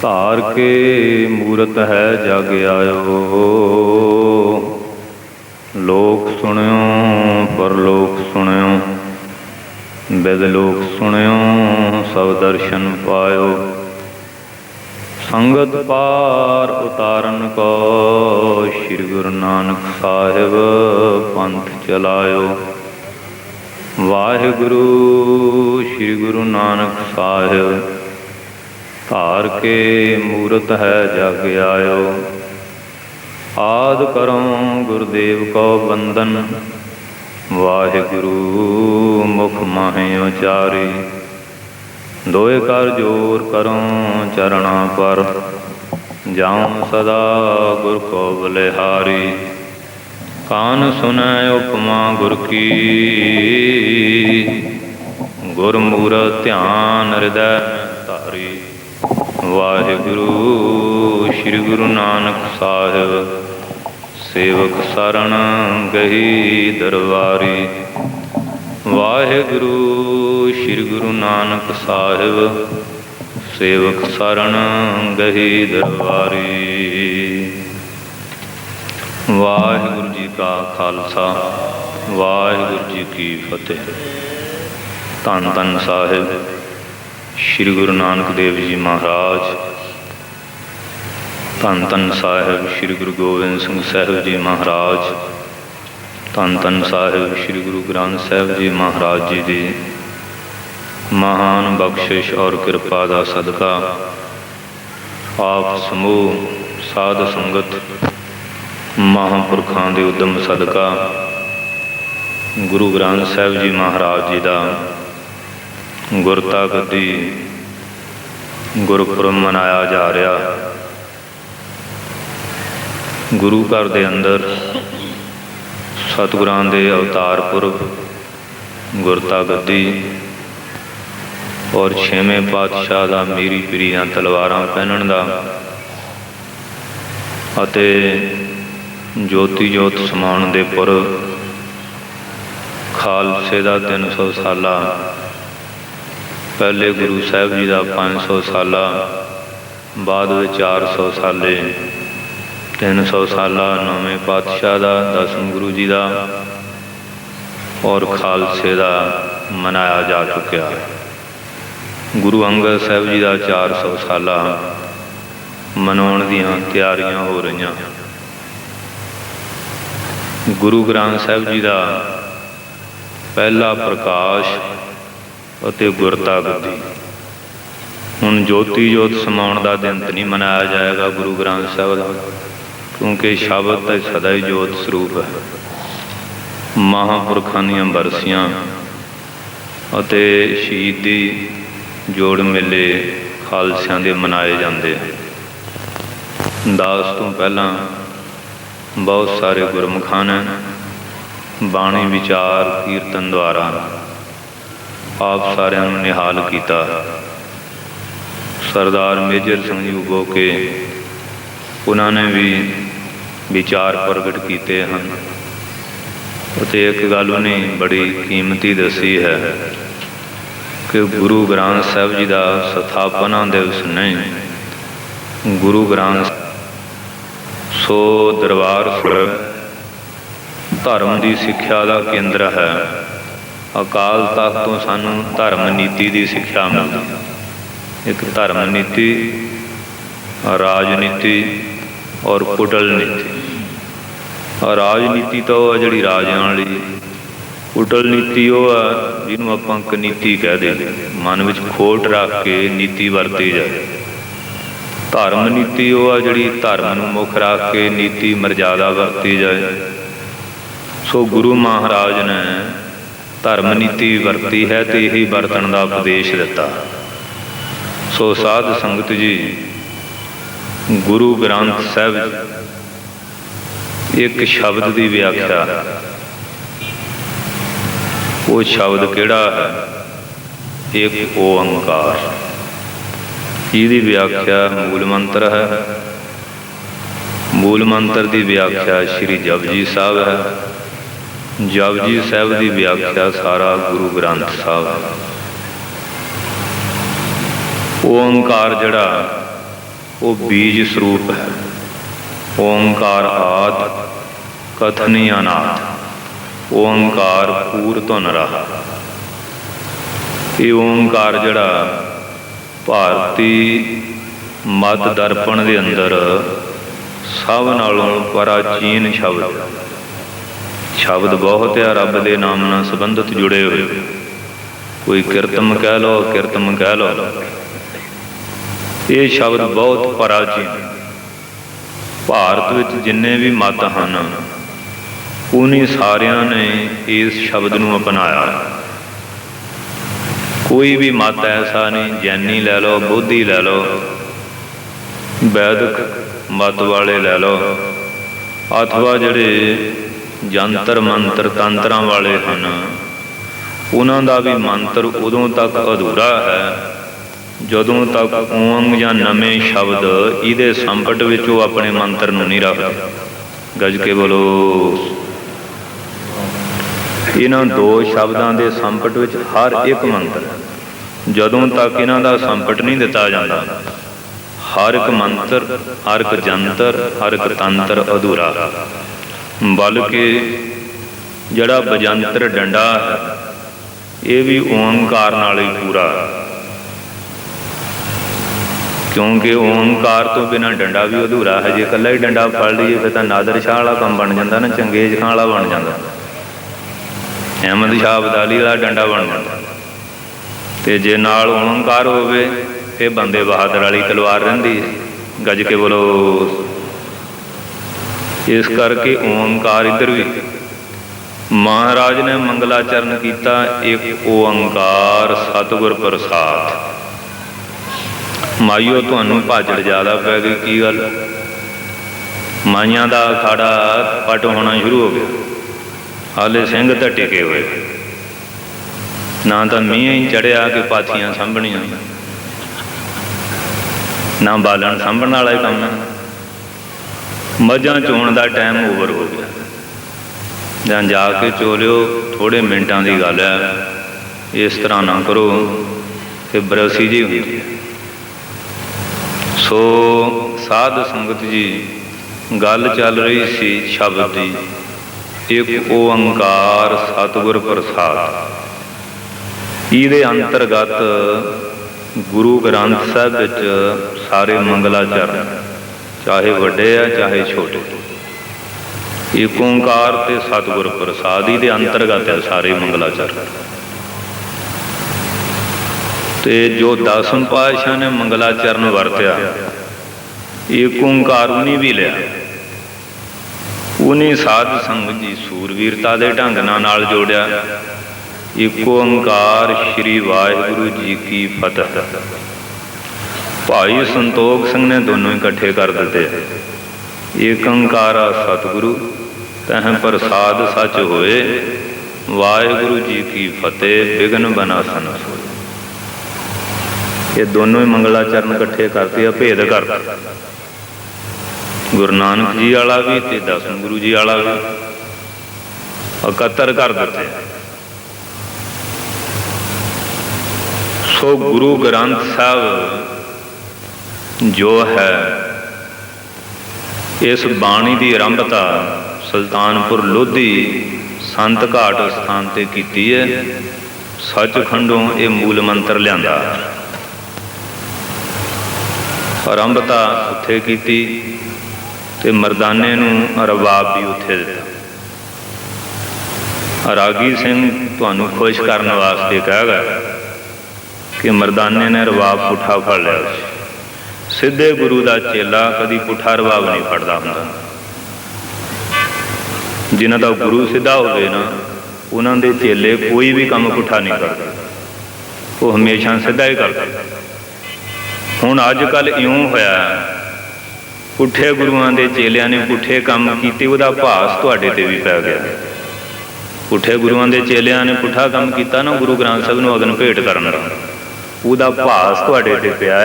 ਧਾਰ ਕੇ ਮੂਰਤ ਹੈ ਜਗ ਆਇਓ। ਲੋਕ ਸੁਣਿਓ ਪਰਲੋਕ ਸੁਣਿਓ, ਬਿਦ ਲੋਕ ਸੁਣਿਓ ਸਭ ਦਰਸ਼ਨ ਪਾਇਓ। ਸੰਗਤ ਪਾਰ ਉਤਾਰਨ ਕੋ, ਸ਼੍ਰੀ ਗੁਰੂ ਨਾਨਕ ਸਾਹਿਬ ਪੰਥ ਚਲਾਇਓ। ਵਾਹਿਗੁਰੂ ਸ਼੍ਰੀ ਗੁਰੂ ਨਾਨਕ ਸਾਹਿਬ, ਧਾਰ ਕੇ ਮੂਰਤ ਹੈ ਜਗ ਆਇਓ। ਆਦਿ ਕਰਉ ਗੁਰਦੇਵ ਕੋ ਬੰਦਨ, ਵਾਹਿਗੁਰੂ ਮੁਖ ਮਾਹਿ ਉਚਾਰੀ। ਦੋਇ ਕਰ ਜੋਰ ਕਰਉ ਚਰਣਾ ਪਰ, ਜਾਉ ਸਦਾ ਗੁਰ ਕੋ ਬਲਿਹਾਰੀ। ਕਾਨ ਸੁਨੈ ਉਪਮਾ ਗੁਰ ਕੀ, ਗੁਰ ਮੂਰਤਿ ਧਿਆਨ ਹਿਰਦੈ ਧਾਰੀ। ਵਾਹਿਗੁਰੂ ਸ਼੍ਰੀ ਗੁਰੂ ਨਾਨਕ ਸਾਹਿਬ, ਸੇਵਕ ਸਰਣ ਗਹੀ ਦਰਬਾਰੀ। ਵਾਹਿਗੁਰੂ ਸ਼੍ਰੀ ਗੁਰੂ ਨਾਨਕ ਸਾਹਿਬ, ਸੇਵਕ ਸਰਣ ਗਹੀ ਦਰਬਾਰੀ। ਵਾਹਿਗੁਰੂ ਜੀ ਕਾ ਖਾਲਸਾ, ਵਾਹਿਗੁਰੂ ਜੀ ਕੀ ਫਤਿਹ। ਧੰਨ ਧੰਨ ਸਾਹਿਬ ਸ਼੍ਰੀ ਗੁਰੂ ਨਾਨਕ ਦੇਵ ਜੀ ਮਹਾਰਾਜ, ਧੰਨ ਧੰਨ ਸਾਹਿਬ ਸ਼੍ਰੀ ਗੁਰੂ ਗੋਬਿੰਦ ਸਿੰਘ ਸਾਹਿਬ ਜੀ ਮਹਾਰਾਜ, ਧੰਨ ਧੰਨ ਸਾਹਿਬ ਸ਼੍ਰੀ ਗੁਰੂ ਗ੍ਰੰਥ ਸਾਹਿਬ ਜੀ ਮਹਾਰਾਜ ਜੀ ਦੀ ਮਹਾਨ ਬਖਸ਼ਿਸ਼ ਔਰ ਕਿਰਪਾ ਦਾ ਸਦਕਾ ਆਪ ਸਮੂਹ ਸਾਧ ਸੰਗਤ ਮਹਾਂਪੁਰਖਾਂ ਦੇ ਉਦਮ ਸਦਕਾ ਗੁਰੂ ਗ੍ਰੰਥ ਸਾਹਿਬ ਜੀ ਮਹਾਰਾਜ ਜੀ ਦਾ ਗੁਰਤਾ ਗੱਦੀ ਗੁਰਪੁਰਬ ਮਨਾਇਆ ਜਾ ਰਿਹਾ। ਗੁਰੂ ਘਰ ਦੇ ਅੰਦਰ ਸਤਿਗੁਰਾਂ ਦੇ ਅਵਤਾਰ ਪੁਰਬ, ਗੁਰਤਾ ਗੱਦੀ ਔਰ ਛੇਵੇਂ ਪਾਤਸ਼ਾਹ ਦਾ ਮੀਰੀ ਪੀਰੀਆਂ ਤਲਵਾਰਾਂ ਪਹਿਨਣ ਦਾ ਅਤੇ ਜੋਤੀ ਜੋਤ ਸਮਾਉਣ ਦੇ ਪੁਰਬ, ਖਾਲਸੇ ਦਾ 300 ਸਾਲਾ, ਪਹਿਲੇ ਗੁਰੂ ਸਾਹਿਬ ਜੀ ਦਾ 500 ਸਾਲਾ, ਬਾਅਦ ਵਿੱਚ 400 ਸਾਲੇ, 300 ਸਾਲਾ ਨੌਵੇਂ ਪਾਤਸ਼ਾਹ ਦਾ, 10ਵੇਂ ਗੁਰੂ ਜੀ ਦਾ ਔਰ ਖਾਲਸੇ ਦਾ ਮਨਾਇਆ ਜਾ ਚੁੱਕਿਆ। ਗੁਰੂ ਅੰਗਦ ਸਾਹਿਬ ਜੀ ਦਾ 400 ਸਾਲਾ ਮਨਾਉਣ ਦੀਆਂ ਤਿਆਰੀਆਂ ਹੋ ਰਹੀਆਂ। ਗੁਰੂ ਗ੍ਰੰਥ ਸਾਹਿਬ ਜੀ ਦਾ ਪਹਿਲਾ ਪ੍ਰਕਾਸ਼ ਅਤੇ ਗੁਰਤਾ ਗੱਦੀ। ਹੁਣ ਜੋਤੀ ਜੋਤ ਸਮਾਉਣ ਦਾ ਦਿਨ ਤਾਂ ਨਹੀਂ ਮਨਾਇਆ ਜਾਏਗਾ ਗੁਰੂ ਗ੍ਰੰਥ ਸਾਹਿਬ ਦਾ, ਕਿਉਂਕਿ ਸ਼ਬਦ ਤਾਂ ਸਦਾ ਹੀ ਜੋਤ ਸਰੂਪ ਹੈ। ਮਹਾਂਪੁਰਖਾਂ ਦੀਆਂ ਬਰਸੀਆਂ ਅਤੇ ਸ਼ਹੀਦੀ ਜੋੜ ਮੇਲੇ ਖਾਲਸਿਆਂ ਦੇ ਮਨਾਏ ਜਾਂਦੇ। ਦਾਸ ਤੋਂ ਪਹਿਲਾਂ ਬਹੁਤ ਸਾਰੇ ਗੁਰਮੁਖਾਂ ਨੇ ਬਾਣੀ ਵਿਚਾਰ ਕੀਰਤਨ ਦੁਆਰਾ ਆਪ ਸਾਰਿਆਂ ਨੂੰ ਨਿਹਾਲ ਕੀਤਾ। ਸਰਦਾਰ ਮੇਜਰ ਸਿੰਘ ਜੀ ਉਗੋ ਕੇ ਉਹਨਾਂ ਨੇ ਵੀ ਵਿਚਾਰ ਪ੍ਰਗਟ ਕੀਤੇ ਹਨ ਅਤੇ ਇੱਕ ਗੱਲ ਉਹਨੇ ਬੜੀ ਕੀਮਤੀ ਦੱਸੀ ਹੈ ਕਿ ਗੁਰੂ ਗ੍ਰੰਥ ਸਾਹਿਬ ਜੀ ਦਾ ਸਥਾਪਨਾ ਦਿਵਸ ਨਹੀਂ, ਗੁਰੂ ਗ੍ਰੰਥ ਸੋ ਦਰਬਾਰ ਸਾਹਿਬ ਧਰਮ ਦੀ ਸਿੱਖਿਆ ਦਾ ਕੇਂਦਰ ਹੈ। ਅਕਾਲ ਤਖ਼ਤ ਤੋਂ ਸਾਨੂੰ ਧਰਮ ਨੀਤੀ ਦੀ ਸਿੱਖਿਆ ਮਿਲਦੀ। ਇੱਕ ਧਰਮ ਨੀਤੀ, ਰਾਜਨੀਤੀ ਔਰ ਕੁਟਲ ਨੀਤੀ। ਰਾਜਨੀਤੀ ਤਾਂ ਉਹ ਆ ਜਿਹੜੀ ਰਾਜਿਆਂ ਵਾਲੀ, ਕੁਟਲ ਨੀਤੀ ਉਹ ਆ ਜਿਹਨੂੰ ਆਪਾਂ ਕਨੀਤੀ ਕਹਿ ਦੇ, ਮਨ ਵਿੱਚ ਖੋਟ ਰੱਖ ਕੇ ਨੀਤੀ ਵਰਤੀ ਜਾਏ। ਧਰਮ ਨੀਤੀ ਉਹ ਆ ਜਿਹੜੀ ਧਰਮ ਨੂੰ ਮੁੱਖ ਰੱਖ ਕੇ ਨੀਤੀ ਮਰਜ਼ਾਦਾ ਵਰਤੀ ਜਾਏ। ਸੋ ਗੁਰੂ ਮਹਾਰਾਜ ਨੇ ਧਰਮ ਨੀਤੀ ਵਰਤੀ ਹੈ ਅਤੇ ਇਹੀ ਵਰਤਣ ਦਾ ਉਪਦੇਸ਼ ਦਿੱਤਾ। ਸੋ ਸਾਧ ਸੰਗਤ ਜੀ, ਗੁਰੂ ਗ੍ਰੰਥ ਸਾਹਿਬ ਇੱਕ ਸ਼ਬਦ ਦੀ ਵਿਆਖਿਆ, ਉਹ ਸ਼ਬਦ ਕਿਹੜਾ ਹੈ? ਇੱਕ ਓਅੰਕਾਰ। ਇਹਦੀ ਵਿਆਖਿਆ ਮੂਲ ਮੰਤਰ ਹੈ। ਮੂਲ ਮੰਤਰ ਦੀ ਵਿਆਖਿਆ ਸ਼੍ਰੀ ਜਪਜੀ ਸਾਹਿਬ ਹੈ। ਜਪਜੀ ਸਾਹਿਬ ਦੀ ਵਿਆਖਿਆ ਸਾਰਾ ਗੁਰੂ ਗ੍ਰੰਥ ਸਾਹਿਬ। ਓਅੰਕਾਰ ਜਿਹੜਾ वो बीज स्वरूप है। ओंकार आद कथनी अनाथ, ओंकार पूर धुन रहा। ये ओंकार जड़ा भारती मत दर्पण के अंदर सब नालों प्राचीन शब्द, शब्द बहुत है रब के नाम नाल संबंधित जुड़े हुए। कोई कीर्तन कह लो, कीर्तन कह लो, ये शब्द बहुत प्राचीन। भारत विच जिन्ने भी मत हैं उन्हीं सारियां ने इस शब्द को अपनाया। कोई भी मत ऐसा नहीं, जैनी लै लो, बोधी लै लो, वैदिक मत वाले लै लो, अथवा जिहड़े जंतर मंत्र तंत्रां वाले हैं, उन्हां दा भी मंत्र उदों तक अधूरा है जदों तक ओम या नवे शब्द इहदे संपट विच वो अपने मंत्र नूं नहीं रखदे। गज के बोलो। इन्हां दो शब्दां दे संपट विच हर एक मंत्र जदों तक इन्हां दा संपट नहीं दिता जाता, हर एक मंत्र, हर एक जंतर, हर एक तंत्र अधूरा। बल्कि जड़ा बजंतर डंडा है ये भी ओंकार नाल ही पूरा, क्योंकि ओंकार तो बिना डंडा भी अधूरा है। जे कल्ला ही डंडा फड़ लीए फिर तो नादर शाह वाला काम बन जाता ना, चंगेज खां वाला बन जाता, अहमद शाह अब्दाली वाला डंडा बन जाता। तो जे नाल ओंकार होवे फिर बंदे बहादुर वाली तलवार रहिंदी है। गज के बोलो। इस करके ओंकार इधर भी महाराज ने मंगलाचरण किया, एक ओंकार सतगुर प्रसाद। माइयो तुहानू भाजड़ ज़्यादा पै गई, की गल? माइयां दा अखाड़ा पट होना शुरू हो गया, हाले सिंह तो टिके हुए, ना तो मीह ही चढ़िया कि पाथियां सामभणियां, ना बालन सामभण वाला ही काम है। मझां चोण का टाइम ओवर हो गया, जां जाके चो लियो, थोड़े मिनटां की गल है, इस तरह ना करो कि बरसी जी होती है। सो साध संगत जी गल चल रही सी शब्द की, एक ओंकार सतगुर प्रसाद। इहदे अंतरगत गुरु ग्रंथ साहिब विच सारे मंगलाचरण चाहे वड्डे है चाहे छोटे, एक ओंकार ते सतगुर प्रसाद इहदे अंतरगत है सारे मंगलाचरण। ते जो दसम पातशाह ने मंगलाचरण वरत्या, एक ओंकार उन्हीं भी लिया, उन्हीं साध संगत जी सूरवीरता के ढंग नाल जोड़िया। एक ओंकार श्री वाहिगुरु जी की फतह। भाई संतोख सिंह ने दोनों इकट्ठे कर दिते। एक ओंकारा सतगुरु तह प्रसाद सच होए, वाहिगुरु जी की फतेह विघन बनासन। ये दोनों ही मंगलाचरण इकट्ठे करते हैं, भेद करते। गुरु नानक जी वाला भी ते दसम गुरु जी वाला भी इकत्र कर देते। सो गुरु ग्रंथ साहब जो है, इस बाणी की आरंभता सुल्तानपुर लोधी संत घाट स्थान पर की है। सचखंडों ये मूल मंत्र लिया, आरंभता उत्थे की ते मरदाने नूं रबाब भी उत्थे दिता। रागी सिंह तुहानू खुश करने वास्ते कह गया कि मरदाने ने रबाब पुठा फड़ लिया। सीधे गुरु का चेला कभी पुठा रबाब नहीं फड़ता हुंदा। जिन्हां दा गुरु सीधा होवे ना, उन्हां दे चेले कोई भी काम पुठा नहीं करते, वो हमेशा सीधा ही करते। हुण अजकल इउं होया, पुठे गुरुआं दे चेलियां ने पुठे काम कीते, उहदा भास तुहाडे ते भी पै गया। पुठे गुरुआं दे चेलियां ने पुठा काम कीता ना, गुरु ग्रंथ साहिब नूं अगन भेट करन दा, उहदा भास तुहाडे ते पिया।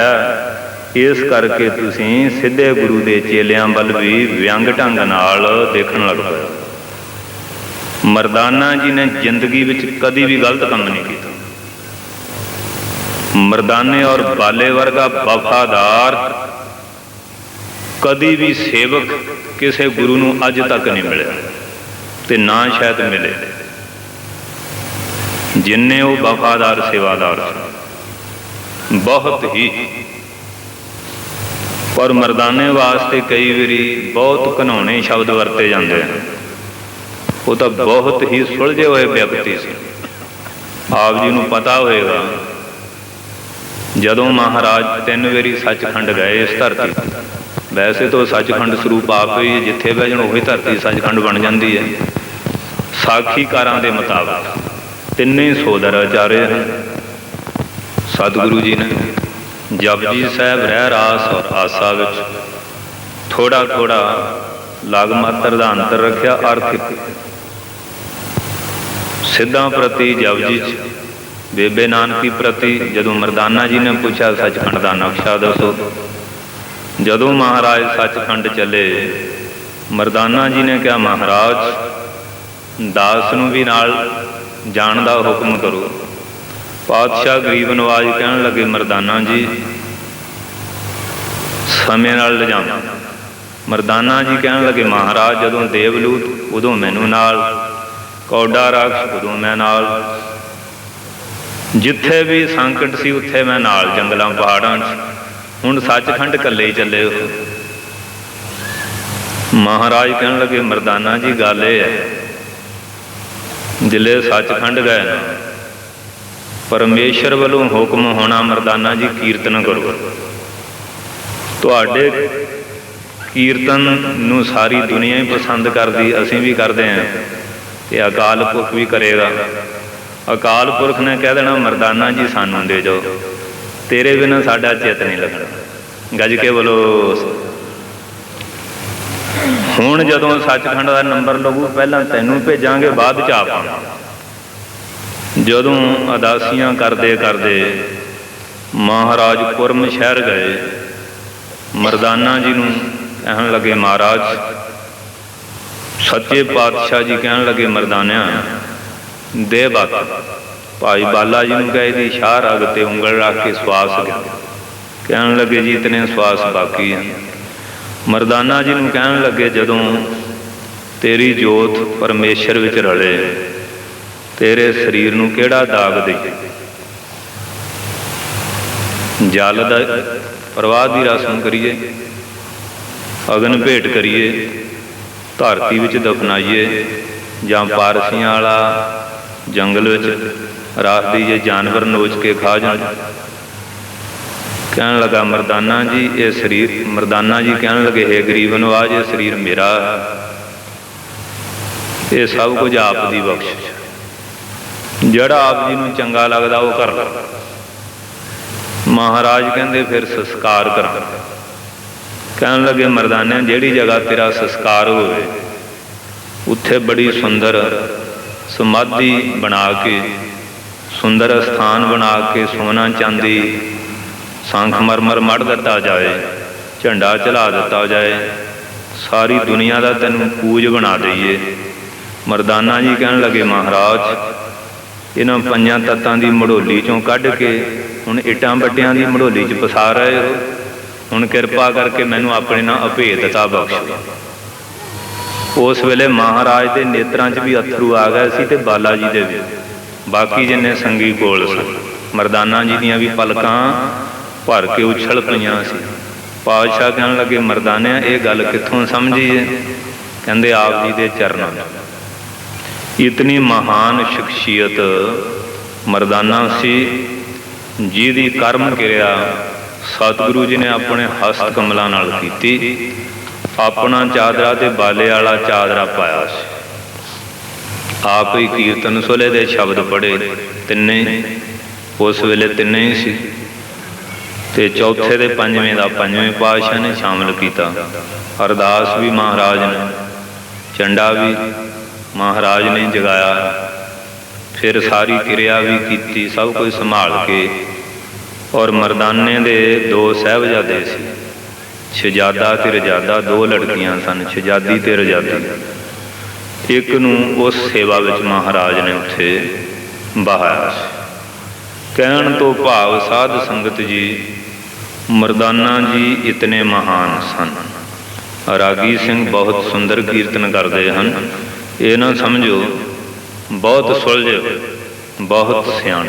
इस करके तुसीं सीधे गुरु दे चेलियां वल भी व्यंग ढंग नाल देखण लग पए। मरदाना जी ने जिंदगी विच कदी भी गलत काम नहीं किया। मरदाने और बाले वर्गा वफादार कदी भी सेवक किसी गुरु नूं अज तक नहीं मिले ते ना शायद मिले जिन्ने वो वफादार सेवादार बहुत ही। पर मरदाने वास्ते कई बारी बहुत घिनौने शब्द वरते जाते हैं। वो तो बहुत ही सुलझे हुए व्यक्ति से। आप जी नूं पता होएगा जदों महाराज 3 वारी सचखंड गए इस धरती, वैसे तो सचखंड स्वरूप आप ही जिथे बहन उही धरती सचखंड बन जाती है। साखीकारां दे मुताबिक तिन्ने सोदर आचार्य हैं। सतगुरु जी ने जपजी साहब रह रास और आसा विच थोड़ा थोड़ा लग मात्र का अंतर रखा। अर्थ सिद्धां प्रति जपजी बेबे नानकी प्रति जदों मरदाना जी ने पूछा सचखंड का नक्शा दसो, जदों महाराज सचखंड चले मरदाना जी ने कहा महाराज दास नूं भी नाल जाण दा हुक्म करो। पातशाह गरीब नवाज कहन लगे मरदाना जी समय नाल ले जाओ। मरदाना जी कहन लगे महाराज जदों देवलूत उदों मैनू नाल, कौडा राक्ष उदों मैं नाल, जिथे भी संकट सी उत्थे मैं नाल, जंगलों पहाड़ों हुण सचखंड कल्ले ही चले हो। महाराज कहन लगे मरदाना जी गल ये है जिले सचखंड गए परमेश्वर वालों हुक्म होना मरदाना जी कीर्तन करो। तुहाडे कीर्तन नूं सारी दुनिया ही पसंद करती, असीं भी करते हैं, ये अकाल पुरख भी करेगा। अकाल पुरख ने कह देना मरदाना जी सानू दे जाओ, तेरे बिना साडा चित नहीं लगना। गज के बोलो। हुण जदों सचखंड का नंबर लगू पहला तैनूं भेजांगे बाद च आप। जदों अदासियां करते करते महाराज कुरम शहर गए, मरदाना जी नूं कहन लगे महाराज सच्चे पातशाह जी कहन लगे मरदानिया दे बात। भाई बाला जी नूं कहे दी शाह रग ते उंगल रख के श्वास कहन लगे जी इतने श्वास बाकी हैं। मरदाना जी नूं कहन लगे जदों तेरी जोत परमेश्वर विच रले तेरे शरीर नूं किहड़ा दाग दे। जल दा प्रवाह की रस्म करिए, अगन भेंट करिए, धरती विच दफनाइए, जां पारसियां वाला जंगल विच राख दीजिए, जानवर नोच के खा जाए। कहन लगा मरदाना जी ये शरीर, मरदाना जी कहन लगे हे गरीब नवाज ये शरीर मेरा, ये सब कुछ आप दी बख्शिश, जड़ा आप जी नूं चंगा लगदा वो कर लो। महाराज कहंदे फिर संस्कार कर। कहन लगे मरदाने जिहड़ी जगह तेरा संस्कार होवे उत्थे बड़ी सुंदर समाधि बना के, सुंदर स्थान बना के, सोना चांदी संखमरमर मढ़ दिता जाए, झंडा चला दिता जाए, सारी दुनिया का तैनूं पूज बना दईए। मरदाना जी कहन लगे महाराज इन्हां पंजां तत्तां दी मड़ोली चों कढ़ के हुण इटां बट्टियां दी मड़ोली च पसा रहे हो, हुण किरपा करके मैनूं अपने नाल अभेदता बख्शो। उस वेले महाराज के नेत्रां च भी अथरू आ गए सी ते बाला जी दे भी, बाकी जिन्ने संगी कोल सन। मरदाना जी दीयां भी पलकां भर के उछल पईयां सी। पातशाह कहन लगे मरदाने ये गल कित्थों समझी है? कहंदे आप जी दे चरणों। इतनी महान शख्सियत मरदाना सी जिहदी कर्म क्रिया सतगुरु जी ने अपने हस्त कमलों नाल कीती। अपना चादरा ते बाले वाला चादरा पाया सी, आप ही कीर्तन सोले दे शब्द पढ़े, तिन्ने उस वेले तिन्ने ही सी। ते चौथे ते पंजवें दा पंजवें पातशाह ने शामिल किया। अरदास भी महाराज ने, झंडा भी महाराज ने जगाया, फिर सारी क्रिया भी की, सब कुछ संभाल के। और मरदाने दे दो साहबजादे सी, शहजादा ते रजादा, दो लड़कियां सन, शहजादी ते रजादी। एक नूं उस सेवा विच महाराज ने उत्थे बहाया। कहण तो भाव साध संगत जी मरदाना जी इतने महान सन। ਰਾਗੀ ਸਿੰਘ ਬਹੁਤ ਸੁੰਦਰ ਕੀਰਤਨ ਕਰਦੇ ਹਨ। ਇਹ ਨਾ ਸਮਝੋ ਬਹੁਤ ਸੁਲਝ, ਬਹੁਤ ਸਿਆਣ।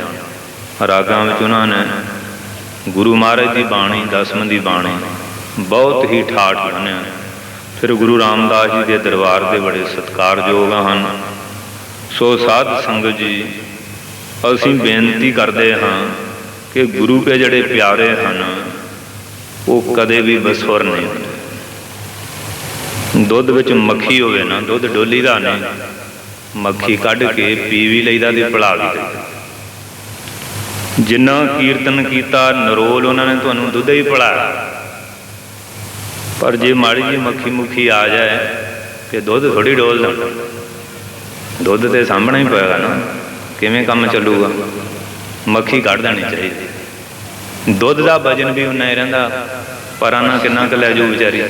ਰਾਗਾਂ ਵਿੱਚ ਉਹਨਾਂ ਨੇ ਗੁਰੂ ਮਹਾਰਾਜ ਦੀ ਬਾਣੀ, ਦਸਮ ਦੀ ਬਾਣੀ ਬਹੁਤ ਹੀ ਠਾਠ ਬੰਨ੍ਹਿਆ। ਫਿਰ ਗੁਰੂ ਰਾਮਦਾਸ ਜੀ ਦੇ ਦਰਬਾਰ ਦੇ ਬੜੇ ਸਤਿਕਾਰਯੋਗ ਹਨ। ਸੋ ਸਾਧ ਸੰਗਤ ਜੀ, ਅਸੀਂ ਬੇਨਤੀ ਕਰਦੇ ਹਾਂ ਕਿ ਗੁਰੂ ਕੇ ਜਿਹੜੇ ਪਿਆਰੇ ਹਨ ਉਹ ਕਦੇ ਵੀ ਬਸੁਰ ਨਹੀਂ ਹੁੰਦੇ। ਦੁੱਧ ਵਿੱਚ ਮੱਖੀ ਹੋਵੇ ਨਾ, ਦੁੱਧ ਡੋਲੀ ਦਾ ਨਹੀਂ, ਮੱਖੀ ਕੱਢ ਕੇ ਪੀ ਵੀ ਲਈਦਾ ਤੇ ਭੁਲਾ ਵੀ ਲਈਦਾ। ਜਿੰਨਾ ਕੀਰਤਨ ਕੀਤਾ ਨਰੋਲ ਉਹਨਾਂ ਨੇ ਤੁਹਾਨੂੰ ਦੁੱਧ ਹੀ ਭੁਲਾਇਆ। ਪਰ ਜੇ ਮਾੜੀ ਜਿਹੀ ਮੱਖੀ ਮੁੱਖੀ ਆ ਜਾਏ ਕਿ ਦੁੱਧ ਥੋੜ੍ਹੀ ਡੋਲਦਾ, ਦੁੱਧ ਤੇ ਸਾਹਮਣੇ ਹੀ ਪਏਗਾ ਨਾ, ਕਿਵੇਂ ਕੰਮ ਚੱਲੂਗਾ। ਮੱਖੀ ਕੱਢ ਦੇਣੀ ਚਾਹੀਦੀ। ਦੁੱਧ ਦਾ ਵਜਨ ਵੀ ਉਨਾ ਹੀ ਰਹਿੰਦਾ, ਪਰਾਂ ਨਾ ਕਿੰਨਾ ਕੁ ਲੈ ਜਾਊ ਵਿਚਾਰੀ।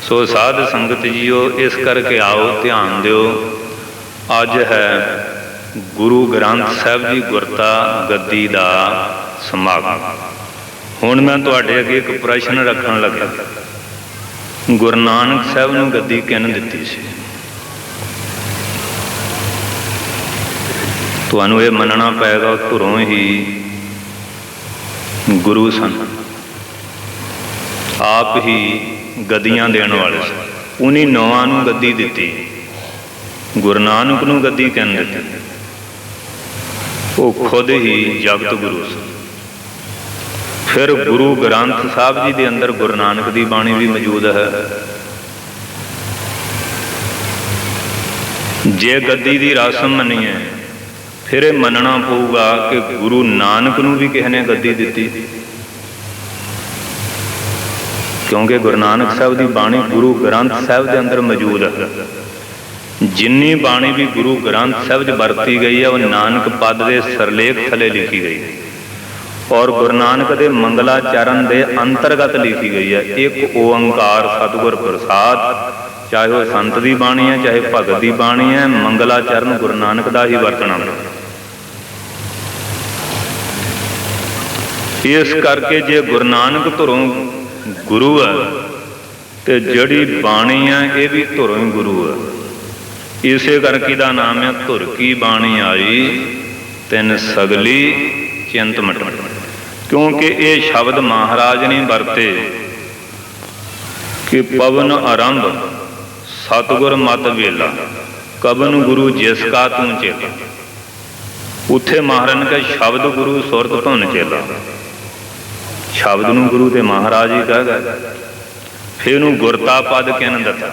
ਸੋ ਸਾਧ ਸੰਗਤ ਜੀਓ, ਇਸ ਕਰਕੇ ਆਓ, ਧਿਆਨ ਦਿਓ। ਅੱਜ ਹੈ ਗੁਰੂ ਗ੍ਰੰਥ ਸਾਹਿਬ ਜੀ ਗੁਰਤਾ ਗੱਦੀ ਦਾ ਸਮਾਗਮ। ਹੁਣ ਮੈਂ ਤੁਹਾਡੇ ਅੱਗੇ ਇੱਕ ਪ੍ਰਸ਼ਨ ਰੱਖਣ ਲੱਗਾ। ਗੁਰੂ ਨਾਨਕ ਸਾਹਿਬ ਨੂੰ ਗੱਦੀ ਕਿਹਨੇ ਦਿੱਤੀ ਸੀ? ਤੁਹਾਨੂੰ ਇਹ ਮੰਨਣਾ ਪਏਗਾ ਉਹ ਧੁਰੋਂ ਹੀ ਗੁਰੂ ਸਨ, ਆਪ ਹੀ ਗੱਦੀਆਂ ਦੇਣ ਵਾਲੇ ਸਨ। ਉਹਨੀ ਨੌਵਾਂ ਨੂੰ ਗੱਦੀ ਦਿੱਤੀ, ਗੁਰੂ ਨਾਨਕ ਨੂੰ ਗੱਦੀ ਕਿਹਨੇ ਦਿੱਤੀ? ਉਹ ਖੁਦ ਹੀ ਜਗਤ ਗੁਰੂ ਸਨ। ਫਿਰ ਗੁਰੂ ਗ੍ਰੰਥ ਸਾਹਿਬ ਜੀ ਦੇ ਅੰਦਰ ਗੁਰੂ ਨਾਨਕ ਦੀ ਬਾਣੀ ਵੀ ਮੌਜੂਦ ਹੈ। ਜੇ ਗੱਦੀ ਦੀ ਰਸਮ ਮੰਨੀਏ ਫਿਰ ਇਹ ਮੰਨਣਾ ਪਊਗਾ ਕਿ ਗੁਰੂ ਨਾਨਕ ਨੂੰ ਵੀ ਕਿਸੇ ਨੇ ਗੱਦੀ ਦਿੱਤੀ, ਕਿਉਂਕਿ ਗੁਰੂ ਨਾਨਕ ਸਾਹਿਬ ਦੀ ਬਾਣੀ ਗੁਰੂ ਗ੍ਰੰਥ ਸਾਹਿਬ ਦੇ ਅੰਦਰ ਮੌਜੂਦ ਹੈ। ਜਿੰਨੀ ਬਾਣੀ ਵੀ ਗੁਰੂ ਗ੍ਰੰਥ ਸਾਹਿਬ 'ਚ ਵਰਤੀ ਗਈ ਹੈ ਉਹ ਨਾਨਕ ਪਦ ਦੇ ਸਰਲੇਖ ਥੱਲੇ ਲਿਖੀ ਗਈ ਹੈ ਔਰ ਗੁਰੂ ਨਾਨਕ ਦੇ ਮੰਗਲਾਚਰਨ ਦੇ ਅੰਤਰਗਤ ਲਿਖੀ ਗਈ ਹੈ। ਇੱਕ ਓੰਕਾਰ ਸਤਿਗੁਰ ਪ੍ਰਸਾਦ, ਚਾਹੇ ਉਹ ਸੰਤ ਦੀ ਬਾਣੀ ਹੈ ਚਾਹੇ ਭਗਤ ਦੀ ਬਾਣੀ ਹੈ, ਮੰਗਲਾਚਰਨ ਗੁਰੂ ਨਾਨਕ ਦਾ ਹੀ ਵਰਤਣਾ। ਇਸ ਕਰਕੇ ਜੇ ਗੁਰੂ ਨਾਨਕ ਧੁਰੋਂ ਗੁਰੂ ਹੈ ਤੇ ਜਿਹੜੀ ਬਾਣੀ ਹੈ ਇਹ ਵੀ ਧੁਰੋਂ ਹੀ ਗੁਰੂ ਹੈ। ਇਸੇ ਕਰਕੇ ਦਾ ਨਾਮ ਹੈ ਧੁਰ ਕੀ ਬਾਣੀ ਆਈ ਤਿੰਨ ਸਗਲੀ ਚਿੰਤ ਮਟਣ, ਕਿਉਂਕਿ ਇਹ ਸ਼ਬਦ ਮਹਾਰਾਜ ਨੇ ਵਰਤੇ ਕਿ ਪਵਨ ਆਰੰਭ ਸਤਿਗੁਰ ਮਤ ਵੇਲਾ, ਕਬਨ ਗੁਰੂ ਜਿਸ ਕਾ ਤੂੰ ਚੇਲਾ। ਉੱਥੇ ਮਹਾਰਾਜ ਨੇ ਕਿਹਾ ਸ਼ਬਦ ਗੁਰੂ ਸੁਰਤ ਧੁਨ ਚੇਲਾ। ਸ਼ਬਦ ਨੂੰ ਗੁਰੂ ਤੇ ਮਹਾਰਾਜ ਹੀ ਕਹਿ ਗਏ। ਫਿਰ ਇਹਨੂੰ ਗੁਰਤਾ ਪਦ ਕਿਹਨ ਦਿੱਤਾ?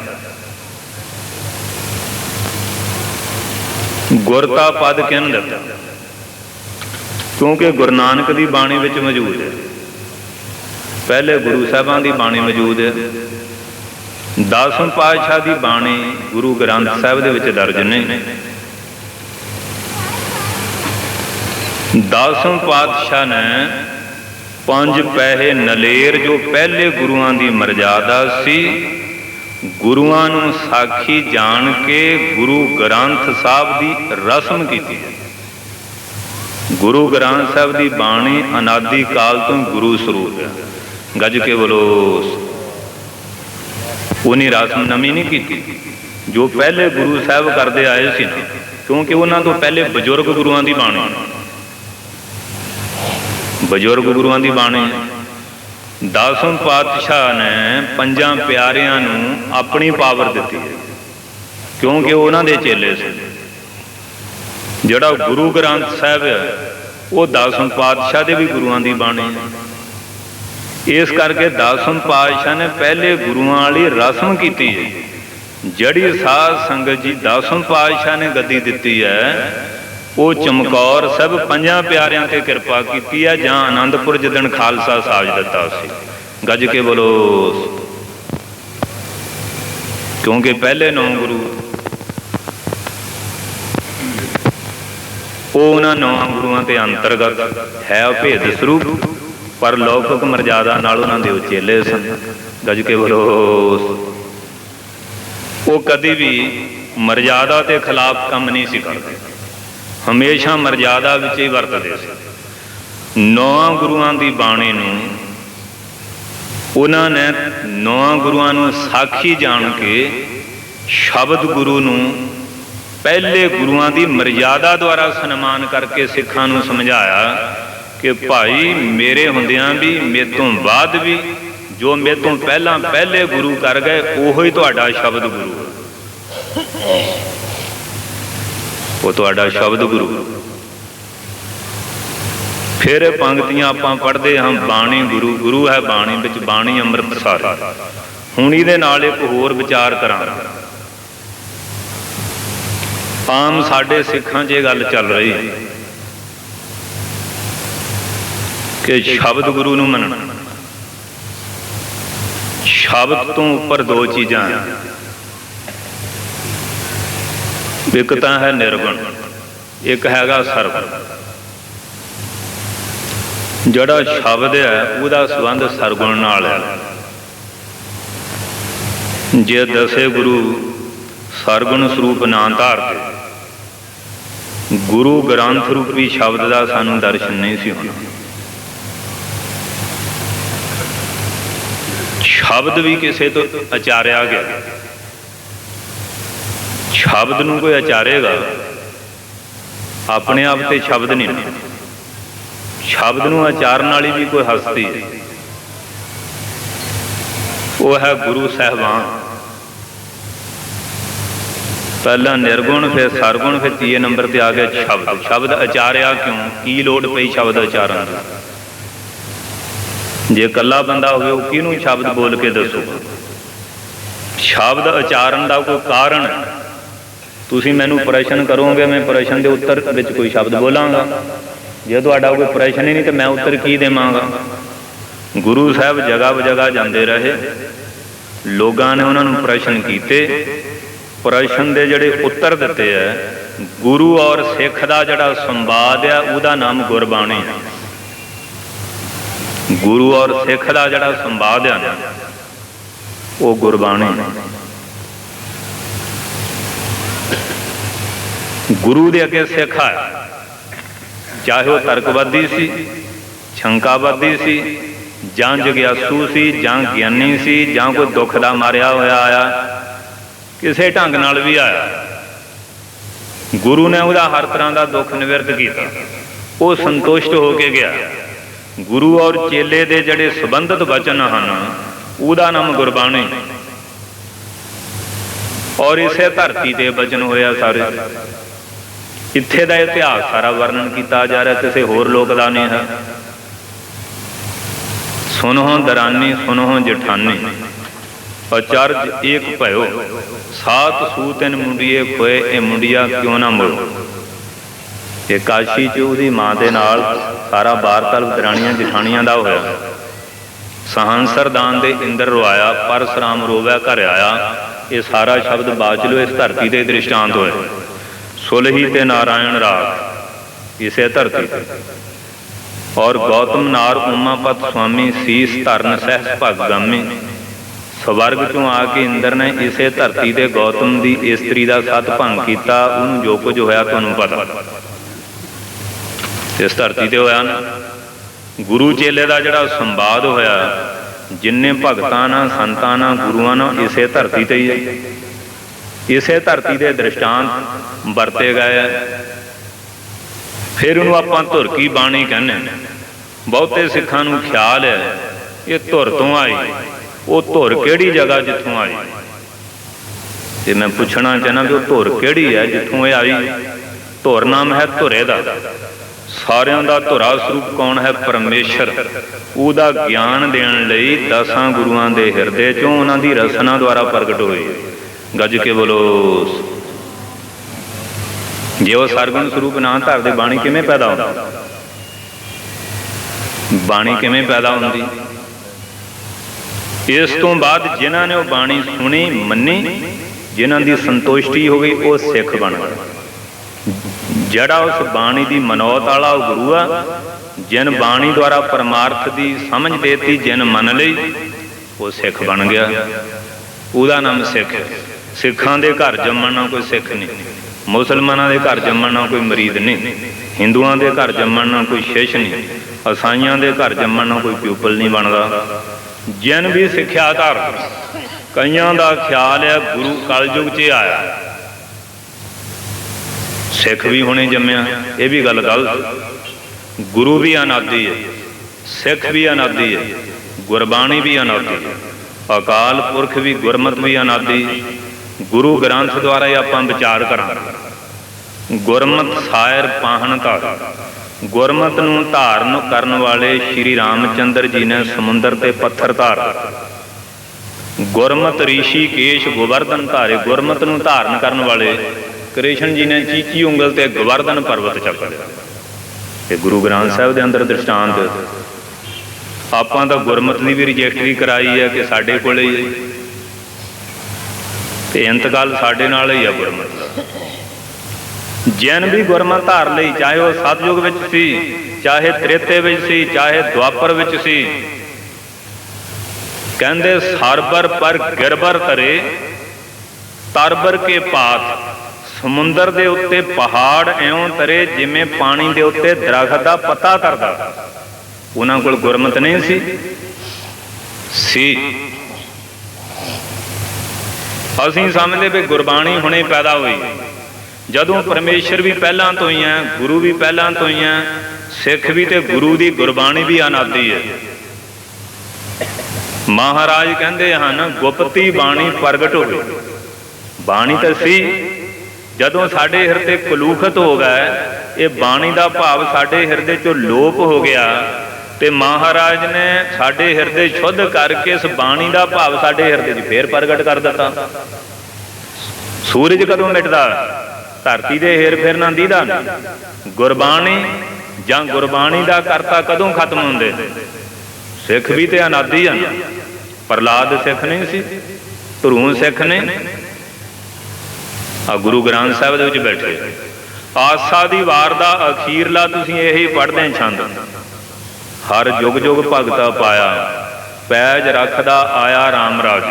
ਗੁਰਤਾ ਪਦ ਕਿਹਨ ਦਿੱਤਾ? ਕਿਉਂਕਿ ਗੁਰੂ ਨਾਨਕ ਦੀ ਬਾਣੀ ਵਿੱਚ ਮੌਜੂਦ ਹੈ, ਪਹਿਲੇ ਗੁਰੂ ਸਾਹਿਬਾਂ ਦੀ ਬਾਣੀ ਮੌਜੂਦ ਹੈ, 10ਵੇਂ ਪਾਤਸ਼ਾਹ ਦੀ ਬਾਣੀ ਗੁਰੂ ਗ੍ਰੰਥ ਸਾਹਿਬ ਦੇ ਵਿੱਚ ਦਰਜ ਨੇ। 10ਵੇਂ ਪਾਤਸ਼ਾਹ ਨੇ 5 ਪੈਸੇ ਨਲੇਰ ਜੋ ਪਹਿਲੇ ਗੁਰੂਆਂ ਦੀ ਮਰਜ਼ਾਦਾ ਸੀ, ਗੁਰੂਆਂ ਨੂੰ ਸਾਖੀ ਜਾਣ ਕੇ ਗੁਰੂ ਗ੍ਰੰਥ ਸਾਹਿਬ ਦੀ ਰਸਮ ਕੀਤੀ ਹੈ। ਗੁਰੂ ਗ੍ਰੰਥ ਸਾਹਿਬ ਦੀ ਬਾਣੀ ਅਨਾਦਿ ਕਾਲ ਤੋਂ ਗੁਰੂ ਸਰੂਪ ਹੈ। ਗੱਜ ਕੇ ਬੋਲੋ। ਉਹਨੇ ਰਸਮ ਨਵੀਂ ਨਹੀਂ ਕੀਤੀ, ਜੋ ਪਹਿਲੇ ਗੁਰੂ ਸਾਹਿਬ ਕਰਦੇ ਆਏ ਸੀ ਨਾ, ਕਿਉਂਕਿ ਉਹਨਾਂ ਤੋਂ ਪਹਿਲੇ ਬਜ਼ੁਰਗ ਗੁਰੂਆਂ ਦੀ ਬਾਣੀ, ਬਜ਼ੁਰਗ ਗੁਰੂਆਂ ਦੀ ਬਾਣੀ। 10ਵੇਂ ਪਾਤਸ਼ਾਹ ਨੇ 5 ਪਿਆਰਿਆਂ ਨੂੰ ਆਪਣੀ ਪਾਵਰ ਦਿੱਤੀ ਹੈ, ਕਿਉਂਕਿ ਉਹ ਉਹਨਾਂ ਦੇ ਚੇਲੇ ਸੀ। ਜਿਹੜਾ ਗੁਰੂ ਗ੍ਰੰਥ ਸਾਹਿਬ ਹੈ ਉਹ 10ਵੇਂ ਪਾਤਸ਼ਾਹ ਦੇ ਵੀ ਗੁਰੂਆਂ ਦੀ ਬਾਣੀ ਹੈ। ਇਸ ਕਰਕੇ 10ਵੇਂ ਪਾਤਸ਼ਾਹ ਨੇ ਪਹਿਲੇ ਗੁਰੂਆਂ ਵਾਲੀ ਰਸਮ ਕੀਤੀ ਹੈ। ਜਿਹੜੀ ਸਾਧ ਸੰਗਤ ਜੀ 10ਵੇਂ ਪਾਤਸ਼ਾਹ ਨੇ ਗੱਦੀ ਦਿੱਤੀ ਹੈ ਉਹ ਚਮਕੌਰ ਸਾਹਿਬ 5 ਪਿਆਰਿਆਂ ਤੇ ਕਿਰਪਾ ਕੀਤੀ ਹੈ, ਜਾਂ ਆਨੰਦਪੁਰ ਜਿੱਦਣ ਖਾਲਸਾ ਸਾਜ ਦਿੱਤਾ ਸੀ। ਗੱਜ ਕੇ ਬੋਲੋ। ਕਿਉਂਕਿ ਪਹਿਲੇ 9 ਗੁਰੂ ਉਹ ਉਹਨਾਂ 9 ਗੁਰੂਆਂ ਦੇ ਅੰਤਰਗਤ ਹੈ ਭੇਦ ਸਰੂਪ, ਪਰ ਲੌਕਿਕ ਮਰਜ਼ਾਦਾ ਨਾਲ ਉਹਨਾਂ ਦੇ ਉਚੇਲੇ ਸਨ। ਗੱਜ ਕੇ ਬੋਲੋ। ਉਹ ਕਦੀ ਵੀ ਮਰਜ਼ਾਦਾ ਦੇ ਖਿਲਾਫ ਕੰਮ ਨਹੀਂ ਸੀ ਕਰਦੇ, ਹਮੇਸ਼ਾ ਮਰਜ਼ਾਦਾ ਵਿੱਚ ਹੀ ਵਰਤਦੇ ਸੀ। 9 ਗੁਰੂਆਂ ਦੀ ਬਾਣੀ ਨੂੰ ਉਹਨਾਂ ਨੇ 9 ਗੁਰੂਆਂ ਨੂੰ ਸਾਖੀ ਜਾਣ ਕੇ ਸ਼ਬਦ ਗੁਰੂ ਨੂੰ ਪਹਿਲੇ ਗੁਰੂਆਂ ਦੀ ਮਰਜ਼ਾਦਾ ਦੁਆਰਾ ਸਨਮਾਨ ਕਰਕੇ ਸਿੱਖਾਂ ਨੂੰ ਸਮਝਾਇਆ ਕਿ ਭਾਈ ਮੇਰੇ ਹੁੰਦਿਆਂ ਵੀ ਮੇਰੇ ਤੋਂ ਬਾਅਦ ਵੀ ਜੋ ਮੇਰੇ ਤੋਂ ਪਹਿਲਾਂ ਪਹਿਲੇ ਗੁਰੂ ਕਰ ਗਏ ਉਹੀ ਤੁਹਾਡਾ ਸ਼ਬਦ ਗੁਰੂ, ਉਹ ਤੁਹਾਡਾ ਸ਼ਬਦ ਗੁਰੂ। ਫਿਰ ਪੰਕਤੀਆਂ ਆਪਾਂ ਪੜ੍ਹਦੇ ਹਾਂ, ਬਾਣੀ ਗੁਰੂ, ਗੁਰੂ ਹੈ ਬਾਣੀ ਵਿੱਚ, ਬਾਣੀ ਅੰਮ੍ਰਿਤ ਸਾਰੇ। ਹੁਣ ਇਹਦੇ ਨਾਲ ਇੱਕ ਹੋਰ ਵਿਚਾਰ ਕਰਾਂਗੇ। ਆਮ ਸਾਡੇ ਸਿੱਖਾਂ 'ਚ ਇਹ ਗੱਲ ਚੱਲ ਰਹੀ ਕਿ ਸ਼ਬਦ ਗੁਰੂ ਨੂੰ ਮੰਨਣਾ। ਸ਼ਬਦ ਤੋਂ ਉੱਪਰ ਦੋ ਚੀਜ਼ਾਂ, ਇੱਕ ਤਾਂ ਹੈ ਨਿਰਗੁਣ, ਇੱਕ ਹੈਗਾ ਸਰਗੁਣ। ਜਿਹੜਾ ਸ਼ਬਦ ਹੈ ਉਹਦਾ ਸੰਬੰਧ ਸਰਗੁਣ ਨਾਲ ਹੈ। ਜੇ ਦਸੇ ਗੁਰੂ ਸਰਗੁਣ ਸਰੂਪ ਨਾਂ ਧਾਰਦੇ, ਗੁਰੂ ਗ੍ਰੰਥ ਰੂਪੀ ਸ਼ਬਦ ਦਾ ਸਾਨੂੰ ਦਰਸ਼ਨ ਨਹੀਂ ਸੀ ਹੋਣਾ। ਸ਼ਬਦ ਵੀ ਕਿਸੇ ਤੋਂ ਉਚਾਰਿਆ ਗਿਆ, ਸ਼ਬਦ ਨੂੰ ਕੋਈ ਉਚਾਰੇਗਾ ਆਪਣੇ ਆਪ ਤੇ ਸ਼ਬਦ ਨਹੀਂ। ਸ਼ਬਦ ਨੂੰ ਉਚਾਰਨ ਵਾਲੀ ਵੀ ਕੋਈ ਹਸਤੀ ਹੈ, ਉਹ ਹੈ ਗੁਰੂ ਸਾਹਿਬਾਨ। ਪਹਿਲਾਂ ਨਿਰਗੁਣ, ਫਿਰ ਸਰਗੁਣ, ਫਿਰ ਤੀਏ ਨੰਬਰ ਤੇ ਆ ਗਿਆ ਸ਼ਬਦ। ਸ਼ਬਦ ਉਚਾਰਿਆ ਕਿਉਂ, ਕੀ ਲੋੜ ਪਈ ਸ਼ਬਦ ਉਚਾਰਨ ਦੀ? ਜੇ ਇਕੱਲਾ ਬੰਦਾ ਹੋਵੇ ਉਹ ਕਿਹਨੂੰ ਸ਼ਬਦ ਬੋਲ ਕੇ ਦੱਸੂਗਾ? ਸ਼ਬਦ ਉਚਾਰਨ ਦਾ ਕੋਈ ਕਾਰਨ। ਤੁਸੀਂ ਮੈਨੂੰ ਪ੍ਰਸ਼ਨ ਕਰੋਗੇ, ਮੈਂ ਪ੍ਰਸ਼ਨ ਦੇ ਉੱਤਰ ਵਿੱਚ ਕੋਈ ਸ਼ਬਦ ਬੋਲਾਂਗਾ। ਜੇ ਤੁਹਾਡਾ ਕੋਈ ਪ੍ਰਸ਼ਨ ਹੀ ਨਹੀਂ ਤਾਂ ਮੈਂ ਉੱਤਰ ਕੀ ਦੇਵਾਂਗਾ? ਗੁਰੂ ਸਾਹਿਬ ਜਗ੍ਹਾ ਜਗ੍ਹਾ ਜਾਂਦੇ ਰਹੇ, ਲੋਕਾਂ ਨੇ ਉਹਨਾਂ ਨੂੰ ਪ੍ਰਸ਼ਨ ਕੀਤੇ, ਪ੍ਰਸ਼ਨ ਦੇ ਜਿਹੜੇ ਉੱਤਰ ਦਿੱਤੇ ਹੈ, ਗੁਰੂ ਔਰ ਸਿੱਖ ਦਾ ਜਿਹੜਾ ਸੰਵਾਦ ਆ ਉਹਦਾ ਨਾਮ ਗੁਰਬਾਣੀ ਹੈ। ਗੁਰੂ ਔਰ ਸਿੱਖ ਦਾ ਜਿਹੜਾ ਸੰਵਾਦ ਆ ਉਹ ਗੁਰਬਾਣੀ। ਗੁਰੂ ਦੇ ਅੱਗੇ ਸਿੱਖ ਆਇਆ, ਚਾਹੇ ਉਹ ਤਰਕਵਾਦੀ ਸੀ, ਸ਼ੰਕਾਵਾਦੀ ਸੀ, ਜਾਂ ਜਗਿਆਸੂ ਸੀ, ਜਾਂ ਗਿਆਨੀ ਸੀ, ਜਾਂ ਕੋਈ ਦੁੱਖ ਦਾ ਮਾਰਿਆ ਹੋਇਆ ਆਇਆ, ਕਿਸੇ ਢੰਗ ਨਾਲ ਵੀ ਆਇਆ। ਗੁਰੂ ਨੇ ਉਹਦਾ ਹਰ ਤਰ੍ਹਾਂ ਦਾ ਦੁੱਖ ਨਿਵਰਤ ਕੀਤਾ, ਉਹ ਸੰਤੁਸ਼ਟ ਹੋ ਕੇ ਗਿਆ। ਗੁਰੂ ਔਰ ਚੇਲੇ ਦੇ ਜਿਹੜੇ ਸੰਬੰਧਿਤ ਵਚਨ ਹਨ ਉਹਦਾ ਨਾਮ ਗੁਰਬਾਣੀ। ਔਰ ਇਸੇ ਧਰਤੀ ਤੇ ਵਚਨ ਹੋਇਆ ਸਾਰੇ। ਇੱਥੇ ਦਾ ਇਤਿਹਾਸ ਸਾਰਾ ਵਰਣਨ ਕੀਤਾ ਜਾ ਰਿਹਾ, ਕਿਸੇ ਹੋਰ ਲੋਕ ਦਾ ਨਹੀਂ ਹੈ। ਸੁਨਹੁ ਦਰਾਨੀ ਸੁਨਹੁ ਜਠਾਨੀ, ਅਚਰਜ ਏਕ ਭਇਓ, ਸਾਤ ਸੂਤਨ ਮੁੰਡੀਏ ਖੋਏ, ਇਹ ਮੁੰਡਿਆ ਕਿਉਂ ਨਾ ਮੁੜੋ। ਇਹ ਕਾਸ਼ੀ 'ਚ ਉਹਦੀ ਮਾਂ ਦੇ ਨਾਲ ਸਾਰਾ ਵਾਰਤਾਲਾਪ ਦਰਾਣੀਆਂ ਜਠਾਣੀਆਂ ਦਾ ਹੋਇਆ। ਸਹੰਸਰ ਦਾਨ ਦੇ ਇੰਦਰ ਰਵਾਇਆ, ਪਰਸਰਾਮ ਰੋਵੈ ਘਰ ਆਇਆ। ਇਹ ਸਾਰਾ ਸ਼ਬਦ ਬਾਚ ਲਓ, ਇਸ ਧਰਤੀ ਦੇ ਦ੍ਰਿਸ਼ਟਾਂਤ ਹੋਏ। ਸੁਲਹੀ ਤੇ ਨਾਰਾਇਣ ਰਾਗ ਇਸੇ ਧਰਤੀ ਤੇ। ਔਰ ਗੌਤਮ ਨਾਰ ਉਮਾਪਤ ਸੁਆਮੀ, ਸੀਸ ਧਰਨ ਸਹਿਸ ਭਗਗਾਮੀ। ਸਵਰਗ ਚੋਂ ਆ ਕੇ ਇੰਦਰ ਨੇ ਇਸੇ ਧਰਤੀ ਤੇ ਗੌਤਮ ਦੀ ਇਸਤਰੀ ਦਾ ਸਤ ਭੰਗ ਕੀਤਾ। ਉਹਨੂੰ ਜੋ ਕੁਝ ਹੋਇਆ ਤੁਹਾਨੂੰ ਪਤਾ, ਇਸ ਧਰਤੀ ਤੇ ਹੋਇਆ ਨਾ। ਗੁਰੂ ਚੇਲੇ ਦਾ ਜਿਹੜਾ ਸੰਵਾਦ ਹੋਇਆ, ਜਿੰਨੇ ਭਗਤਾਂ ਨਾਲ, ਸੰਤਾਂ ਨਾਲ, ਗੁਰੂਆਂ ਨਾਲ, ਇਸੇ ਧਰਤੀ ਤੇ ਹੀ ਹੈ। ਇਸੇ ਧਰਤੀ ਦੇ ਦ੍ਰਿਸ਼ਟਾਂਤ ਵਰਤੇ ਗਏ। ਫਿਰ ਉਹਨੂੰ ਆਪਾਂ ਧੁਰ ਕੀ ਬਾਣੀ ਕਹਿੰਦੇ। ਬਹੁਤੇ ਸਿੱਖਾਂ ਨੂੰ ਖਿਆਲ ਹੈ ਇਹ ਧੁਰ ਤੋਂ ਆਈ। ਉਹ ਧੁਰ ਕਿਹੜੀ ਜਗ੍ਹਾ ਜਿੱਥੋਂ ਆਈ? ਤੇ ਮੈਂ ਪੁੱਛਣਾ ਚਾਹੁੰਦਾ ਵੀ ਉਹ ਧੁਰ ਕਿਹੜੀ ਹੈ ਜਿੱਥੋਂ ਇਹ ਆਈ? ਧੁਰ ਨਾਮ ਹੈ ਧੁਰੇ ਦਾ। ਸਾਰਿਆਂ ਦਾ ਧੁਰਾ ਸਰੂਪ ਕੌਣ ਹੈ? ਪਰਮੇਸ਼ਰ। ਉਹਦਾ ਗਿਆਨ ਦੇਣ ਲਈ 10 ਗੁਰੂਆਂ ਦੇ ਹਿਰਦੇ ਚੋਂ ਉਹਨਾਂ ਦੀ ਰਸਨਾ ਦੁਆਰਾ ਪ੍ਰਗਟ ਹੋਏ। ਗੱਜ ਕੇ ਬੋਲੋ। ਜੇ ਉਹ ਸਰਗੁਣ ਸਰੂਪ ਨਾ ਧਰਦੇ, ਬਾਣੀ ਕਿਵੇਂ ਪੈਦਾ ਹੁੰਦੀ? ਬਾਣੀ ਕਿਵੇਂ ਪੈਦਾ ਹੁੰਦੀ? ਇਸ ਤੋਂ ਬਾਅਦ ਜਿਨ੍ਹਾਂ ਨੇ ਉਹ ਬਾਣੀ ਸੁਣੀ, ਮੰਨੀ, ਜਿਨ੍ਹਾਂ ਦੀ ਸੰਤੁਸ਼ਟੀ ਹੋ ਗਈ, ਉਹ ਸਿੱਖ ਬਣ ਗਏ। ਜਿਹੜਾ ਉਸ ਬਾਣੀ ਦੀ ਮਨੌਤ ਵਾਲਾ ਉਹ ਗੁਰੂ ਆ। ਜਿਨ ਬਾਣੀ ਦੁਆਰਾ ਪਰਮਾਰਥ ਦੀ ਸਮਝ ਦੇਤੀ, ਜਿਨ ਮੰਨ ਲਈ, ਉਹ ਸਿੱਖ ਬਣ ਗਿਆ। ਉਹਦਾ ਨਾਮ ਸਿੱਖ ਹੈ। ਸਿੱਖਾਂ ਦੇ ਘਰ ਜੰਮਣ ਨਾਲ ਕੋਈ ਸਿੱਖ ਨਹੀਂ, ਮੁਸਲਮਾਨਾਂ ਦੇ ਘਰ ਜੰਮਣ ਨਾਲ ਕੋਈ ਮਰੀਦ ਨਹੀਂ, ਹਿੰਦੂਆਂ ਦੇ ਘਰ ਜੰਮਣ ਨਾਲ ਕੋਈ ਸ਼ਿਸ਼ ਨਹੀਂ, ਈਸਾਈਆਂ ਦੇ ਘਰ ਜੰਮਣ ਨਾਲ ਕੋਈ ਪਿਊਪਲ ਨਹੀਂ ਬਣਦਾ। जिन भी सिक्ख्या धारण। कईयां दा ख्याल है गुरु कलयुग च आया, सिख भी हुणे जम्मिया, ये भी गल गलत। गुरु भी अनादि है, सिख भी अनादि है, गुरबाणी भी अनादि है, अकाल पुरख भी, गुरमत भी अनादि। गुरु ग्रंथ द्वारा ही आपां विचार करांगे। गुरमत सायर पाहन धार। गुरमत नूं धारण करन वाले श्री रामचंद्र जी ने समुंदर ते पत्थर धार। गुरमत ऋषिकेश गोवर्धन धारे। गुरमत नूं धारण करन वाले कृष्ण जी ने चीची उंगल ते गोवर्धन पर्वत चक लिया। ये गुरु ग्रंथ साहिब दे अंदर दृष्टांत। आपां तां गुरमत की भी रजिस्ट्री कराई है कि साडे कोले ही है, ते इंतकाल साडे नाल ही है गुरमत दा। जिन भी गुरमत धार लई, चाहे वह सतयुग विच सी, चाहे त्रेते विच सी, चाहे द्वापर विच सी, कहंदे सरबर पर गिरबर तरे तरबर के पात। समुंदर दे उत्ते पहाड़ एवं तरे जिमें पानी दे उत्ते दरखत दा पत्ता तरदा। उन्हां कोल गुरमत नहीं सी। असीं समझदे भी गुरबाणी हुणे पैदा हुई, जदों परमेश्वर भी पहलां तो ही है, गुरु भी पहलां तो ही है, सिख भी ते गुरु दी गुरबाणी भी अनादि है। महाराज कहंदे हन गुप्ती बाणी प्रगट हो गई। बाणी तो सी, जदों साडे हिरदे कलूखत हो गए, ये बाणी दा भाव साडे हिरदे चों लोप हो गया, ते महाराज ने साडे हिरदे शुद्ध करके इस बाणी दा भाव साडे हिरदे च फेर प्रगट कर दिता। सूरज कदों मिटदा, धरती दे हेर फेर ना दीदा। गुरबाणी जां गुरबाणी दा करता कदों खत्म होंदे? सिख भी ते अनादि है। प्रहलाद सिख नहीं सी, धरू सिख ने आ गुरु ग्रंथ साहिब दे विच बैठे। आसा दी वार दा अखीरला तुसीं यही पढ़दे छंद। हर जुग जुग भगता पाया, पैज रखदा आया राम राज।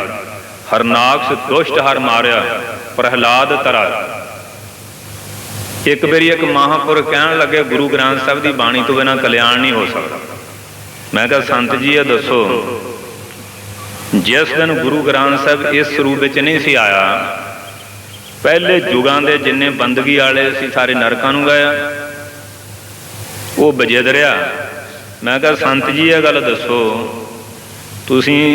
हरनाक्ष दुष्ट हर मारिया, प्रहलाद तरा। एक बारी एक महापुरुष कहन लगे गुरु ग्रंथ साहिब की बाणी तो बिना कल्याण नहीं हो सकता। मैं कहा संत जी ये दसो, जिस दिन गुरु ग्रंथ साहिब इस रूप में नहीं सी आया, पहले युगां दे जिन्ने बंदगी वाले सी सारे नरकां नूं गए, वो बजिद रहा। मैं कहा संत जी ये गल दसो, तुसीं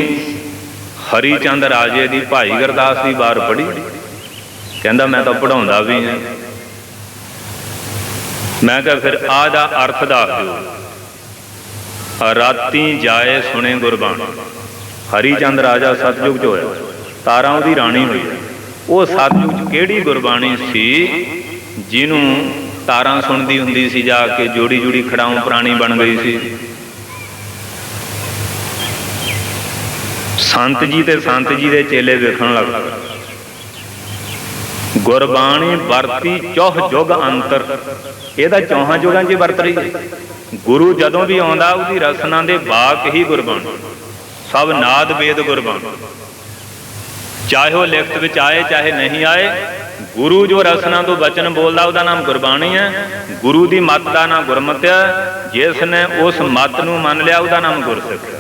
हरीचंद राजे की भाई गुरदास की वार पढ़ी? कहंदा मैं तो पढ़ाउंदा भी है। मैं कहा फिर आदा अर्थ दस दो। राती जाए सुने गुरबाणी। हरीचंद राजा सतयुग च होया, तारा उहदी राणी हुई। वो सतयुग च किहड़ी गुरबाणी सी जिन्हों तारा सुनदी हुंदी सी, जाके जोड़ी जोड़ी खड़ाऊं प्राणी बन गई सी। संत जी ते संत जी दे चेले वेखण लग पए। गुरबाणी वरती चौह जुग अंतर। यदा चौहां जुगां च वरत रही है। गुरु जदों भी आउंदा उहदी रसना दे वाक ही गुरबाणी, सब नाद वेद गुरबाणी। चाहे वह लिखत विच आए चाहे नहीं आए, गुरु जो रसना तो बचन बोलदा उहदा नाम गुरबाणी है। गुरु की मत का नाम गुरमत है। जिसने उस मत नूं मन लिया उहदा नाम गुरसिख है।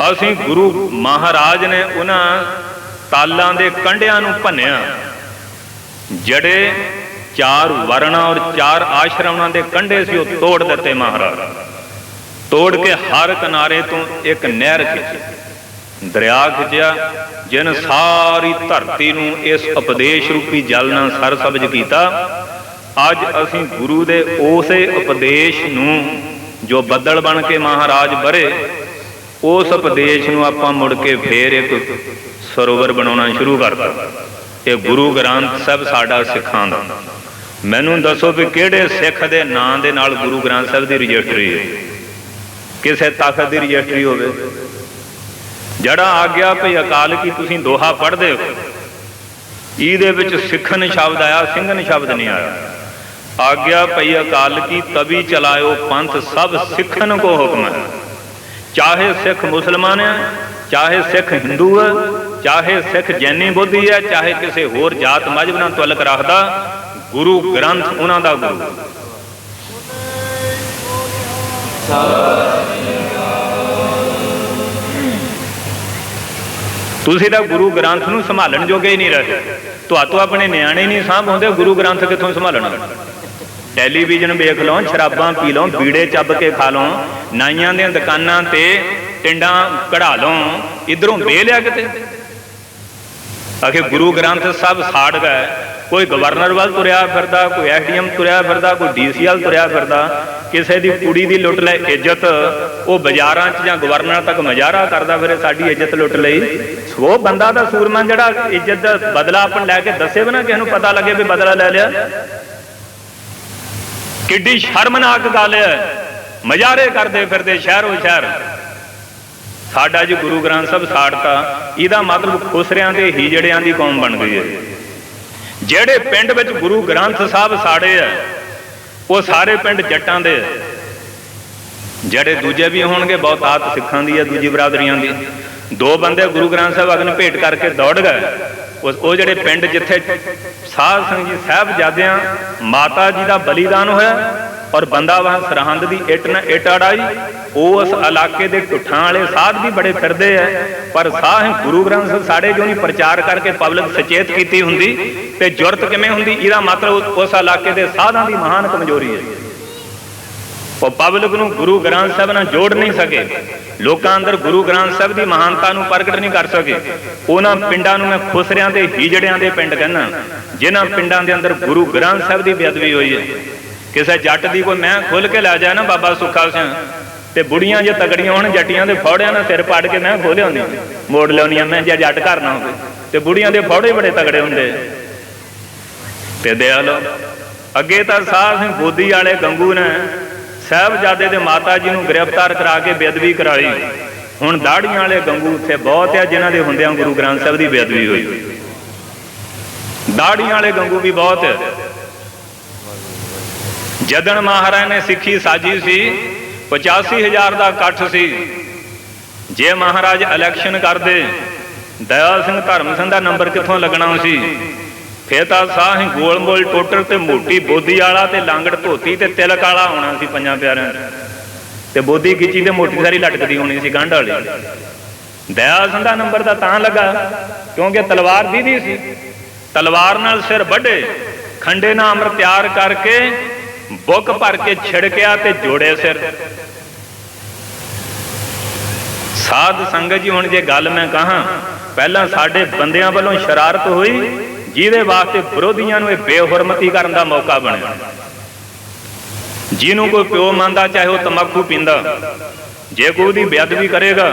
असीं गुरु महाराज ने उन्हां तालां दे कंढियां नूं भन्निया, जड़े चार वर्णा और चार आश्रमां दे कंढे सी वो तोड़ दिते। महाराज तोड़ के हर किनारे तो एक नहर खिंची, दरिया खिंचिया, जिन सारी धरती नूं इस उपदेश रूपी जल नाल सरसब्ज कीता। अज असीं गुरु दे उसे उपदेश नूं जो बदल बन के महाराज बरे, उस उपदेश नूं आपां मुड़ के फेर एक सरोवर बनाउणा शुरू करता। ये गुरु ग्रंथ साहिब साडा सिखां दा। मैनूं दसो भी किहड़े सिख दे नां दे नाल गुरु ग्रंथ साहिब दी रजिस्ट्री है? किसे तख्त की रजिस्ट्री होवे? जड़ा आ गया भई अकाल की तुसीं दोहा पढ़दे हो, इहदे विच सिखन शब्द आया, सिंघन शब्द नहीं आया। आज्ञा भई अकाल की तभी चलायो पंथ सब सिखन को हुक्म है। चाहे सिख मुसलमान है, चाहे सिख हिंदू है, चाहे सिख जैनी बोधी है, चाहे किसी होर जात मजहब नाल तअल्लुक रखदा, गुरु ग्रंथ उन्हां दा गुरु। ਤੁਸੀਂ ਤਾਂ ਗੁਰੂ ਗ੍ਰੰਥ ਨੂੰ ਸੰਭਾਲਣ ਜੋਗੇ ਹੀ ਨਹੀਂ ਰਹੇ। ਤੁਹਾਤੋਂ ਆਪਣੇ ਨਿਆਣੇ ਨਹੀਂ ਸਾਂਭ ਹੁੰਦੇ, ਗੁਰੂ ਗ੍ਰੰਥ ਕਿੱਥੋਂ ਸੰਭਾਲਣਾ। ਟੈਲੀਵਿਜ਼ਨ ਵੇਖ ਲਓ, ਸ਼ਰਾਬਾਂ ਪੀ ਲਓ, ਬੀੜੇ ਚੱਬ ਕੇ ਖਾ ਲਓ, ਨਾਈਆਂ ਦੀਆਂ ਦੁਕਾਨਾਂ ਤੇ ਟਿੰਡਾਂ ਕਢਾ ਲਓ, ਇੱਧਰੋਂ ਵੇ ਲਿਆ ਕਿਤੇ। ਆਖੇ ਗੁਰੂ ਗ੍ਰੰਥ ਸਾਹਿਬ ਸਾੜ ਗਏ। ਕੋਈ ਗਵਰਨਰ ਵੱਲ ਤੁਰਿਆ ਫਿਰਦਾ, ਕੋਈ ਐਸਡੀਐਮ ਤੁਰਿਆ ਫਿਰਦਾ, ਕੋਈ ਡੀਸੀ ਵੱਲ ਤੁਰਿਆ ਫਿਰਦਾ। ਕਿਸੇ ਦੀ ਕੁੜੀ ਦੀ ਲੁੱਟ ਲੈ ਇੱਜ਼ਤ, ਉਹ ਬਾਜ਼ਾਰਾਂ 'ਚ ਜਾਂ ਗਵਰਨਰ ਤੱਕ ਮਜ਼ਾਰਾ ਕਰਦਾ ਫਿਰੇ, ਸਾਡੀ ਇੱਜ਼ਤ ਲੁੱਟ ਲਈ। ਉਹ ਬੰਦਾ ਦਾ ਸੂਰਮਾ ਜਿਹੜਾ ਇੱਜ਼ਤ ਦਾ ਬਦਲਾ ਆਪਣ ਲੈ ਕੇ ਦੱਸੇ ਵੀ ਨਾ, ਕਿਸੇ ਨੂੰ ਪਤਾ ਲੱਗੇ ਵੀ ਬਦਲਾ ਲੈ ਲਿਆ। ਕਿੱਡੀ ਸ਼ਰਮਨਾਕ ਗੱਲ ਹੈ, ਮਜ਼ਾਰੇ ਕਰਦੇ ਫਿਰਦੇ ਸ਼ਹਿਰੋਂ ਸ਼ਹਿਰ। ਸਾਡਾ ਜੀ ਗੁਰੂ ਗ੍ਰੰਥ ਸਾਹਿਬ ਸਾੜਤਾ, ਇਹਦਾ ਮਤਲਬ ਖੁਸਰਿਆਂ ਦੇ ਹੀਜੜਿਆਂ ਦੀ ਕੌਮ ਬਣ ਗਈ ਹੈ। ਜਿਹੜੇ ਪਿੰਡ ਵਿੱਚ ਗੁਰੂ ਗ੍ਰੰਥ ਸਾਹਿਬ ਸਾੜੇ ਆ, ਉਹ ਸਾਰੇ ਪਿੰਡ ਜੱਟਾਂ ਦੇ। ਜਿਹੜੇ ਦੂਜੇ ਵੀ ਹੋਣਗੇ, ਬਹੁਤਾਤ ਸਿੱਖਾਂ ਦੀ ਹੈ, ਦੂਜੀ ਬਰਾਦਰੀਆਂ ਦੀ। ਦੋ ਬੰਦੇ ਗੁਰੂ ਗ੍ਰੰਥ ਸਾਹਿਬ ਅਗਨ ਭੇਟ ਕਰਕੇ ਦੌੜ ਗਏ। ਉਹ ਜਿਹੜੇ ਪਿੰਡ ਜਿੱਥੇ ਸਾਧ ਸੰਗਤ ਜੀ ਸਾਹਿਬਜ਼ਾਦਿਆਂ ਮਾਤਾ ਜੀ ਦਾ ਬਲੀਦਾਨ ਹੋਇਆ ਔਰ ਬੰਦਾਵਾਂ ਸਰਹੰਦ ਦੀ ਇੱਟ ਨਾ ਇੱਟ ਅੜਾਈ, ਉਸ ਇਲਾਕੇ ਦੇ ਢੁੱਠਾਂ ਵਾਲੇ ਸਾਧ ਵੀ ਬੜੇ ਫਿਰਦੇ ਆ। ਪਰ ਸਾਹ ਗੁਰੂ ਗ੍ਰੰਥ ਸਾਹਿਬ ਸਾਡੇ ਜੋ ਨਹੀਂ ਪ੍ਰਚਾਰ ਕਰਕੇ ਪਬਲਿਕ ਸੁਚੇਤ ਕੀਤੀ ਹੁੰਦੀ ਤੇ ਜ਼ਰੂਰਤ ਕਿਵੇਂ ਹੁੰਦੀ। ਇਹਦਾ ਮਤਲਬ ਉਸ ਇਲਾਕੇ ਦੇ ਸਾਧਾਂ ਦੀ ਮਹਾਨ ਕਮਜ਼ੋਰੀ ਹੈ। ਉਹ ਪਬਲਿਕ ਨੂੰ ਗੁਰੂ ਗ੍ਰੰਥ ਸਾਹਿਬ ਨਾਲ ਜੋੜ ਨਹੀਂ ਸਕੇ, ਲੋਕਾਂ ਅੰਦਰ ਗੁਰੂ ਗ੍ਰੰਥ ਸਾਹਿਬ ਦੀ ਮਹਾਨਤਾ ਨੂੰ ਪ੍ਰਗਟ ਨਹੀਂ ਕਰ ਸਕੇ। ਉਹਨਾਂ ਪਿੰਡਾਂ ਨੂੰ ਮੈਂ ਖੁਸਰਿਆਂ ਦੇ ਹੀਜੜਿਆਂ ਦੇ ਪਿੰਡ ਕਹਿੰਦਾ, ਜਿਨ੍ਹਾਂ ਪਿੰਡਾਂ ਦੇ ਅੰਦਰ ਗੁਰੂ ਗ੍ਰੰਥ ਸਾਹਿਬ ਦੀ ਬੇਅਦਬੀ ਹੋਈ ਹੈ। ਕਿਸੇ ਜੱਟ ਦੀ ਕੋਈ ਮੈਂ ਖੁੱਲ ਕੇ ਲੈ ਜਾ ਨਾ ਬਾਬਾ ਸੁੱਖਾ ਸਿੰਘ, ਤੇ ਬੁੜੀਆਂ ਜੇ ਤਗੜੀਆਂ ਹੋਣ ਜੱਟੀਆਂ ਦੇ ਫੌੜਿਆਂ ਨਾਲ ਸਿਰ ਪਾੜ ਕੇ ਮੈਂ ਖੋਹ ਲਿਆਉਂਦੀ, ਮੋੜ ਲਿਆਉਂਦੀਆਂ ਮੈਂ, ਜੇ ਜੱਟ ਘਰ ਨਾ ਹੋਵੇ। ਤੇ ਬੁੜੀਆਂ ਦੇ ਫੌੜੇ ਬੜੇ ਤਗੜੇ ਹੁੰਦੇ। ਤੇ ਦੇ ਲੋ ਅੱਗੇ ਤਾਂ ਸਾਧ ਸਿੰਘ ਬੋਦੀ ਵਾਲੇ ਗੰਗੂ ਨੇ ਸਾਹਿਬਜ਼ਾਦੇ ਦੇ ਮਾਤਾ ਜੀ ਨੂੰ ਗ੍ਰਿਫਤਾਰ ਕਰਾ ਕੇ ਬੇਅਦਬੀ ਕਰਾਈ। ਹੁਣ ਦਾੜੀਆਂ ਵਾਲੇ ਗੰਗੂ ਉੱਥੇ ਬਹੁਤ ਆ, ਜਿਨ੍ਹਾਂ ਦੇ ਹੁੰਦਿਆਂ ਗੁਰੂ ਗ੍ਰੰਥ ਸਾਹਿਬ ਦੀ ਬੇਅਦਬੀ ਹੋਈ। ਦਾੜੀਆਂ ਵਾਲੇ ਗੰਗੂ ਵੀ ਬਹੁਤ ਹੈ। ਜਦਨ ਮਹਾਰਾਜ ਨੇ ਸਿੱਖੀ ਸਾਜੀ ਸੀ, 85,000 ਦਾ ਇਕੱਠ ਸੀ। ਜੇ ਮਹਾਰਾਜ ਇਲੈਕਸ਼ਨ ਕਰਦੇ, ਦਇਆ ਸਿੰਘ ਧਰਮ ਸਿੰਘ ਦਾ ਨੰਬਰ ਕਿੱਥੋਂ ਲੱਗਣਾ ਸੀ। ਫਿਰ ਤਾਂ ਸਾਹ ਗੋਲ ਮੋਲ ਟੋਟਰ ਤੇ ਮੋਟੀ ਬੋਦੀ ਵਾਲਾ ਤੇ ਲਾਂਗੜ ਧੋਤੀ ਤੇ ਤਿਲਕ ਵਾਲਾ ਹੋਣਾ ਸੀ ਪੰਜਾਂ ਪਿਆਰਿਆਂ ਤੇ ਬੋਦੀ ਖਿੱਚੀ ਤੇ ਮੋਟੀ ਸਾਰੀ ਲਟਕਦੀ ਹੋਣੀ ਸੀ ਗੰਢ ਵਾਲੀ। ਦਇਆ ਸਿੰਘ ਦਾ ਨੰਬਰ ਤਾਂ ਲੱਗਾ ਕਿਉਂਕਿ ਤਲਵਾਰ ਦੀਦੀ ਸੀ। ਤਲਵਾਰ ਨਾਲ ਸਿਰ ਵੱਢੇ, ਖੰਡੇ ਨਾਲ ਅੰਮ੍ਰਿਤ ਤਿਆਰ ਕਰਕੇ ਬੁੱਕ ਭਰ ਕੇ ਛਿੜਕਿਆ ਤੇ ਜੋੜੇ ਸਿਰ। ਸਾਧ ਸੰਗਤ ਜੀ, ਹੁਣ ਜੇ ਗੱਲ ਮੈਂ ਕਹਾਂ, ਪਹਿਲਾਂ ਸਾਡੇ ਬੰਦਿਆਂ ਵੱਲੋਂ ਸ਼ਰਾਰਤ ਹੋਈ, ਜਿਹਦੇ ਵਾਸਤੇ ਵਿਰੋਧੀਆਂ ਨੂੰ ਇਹ ਬੇਹੁਰਮਤੀ ਕਰਨ ਦਾ ਮੌਕਾ ਬਣਿਆ। ਜਿਹਨੂੰ ਕੋਈ ਪਿਓ ਮੰਨਦਾ, ਚਾਹੇ ਉਹ ਤੰਬਾਕੂ ਪੀਂਦਾ, ਜੇ ਕੋਈ ਉਹਦੀ ਬੇਅਦਬੀ ਕਰੇਗਾ,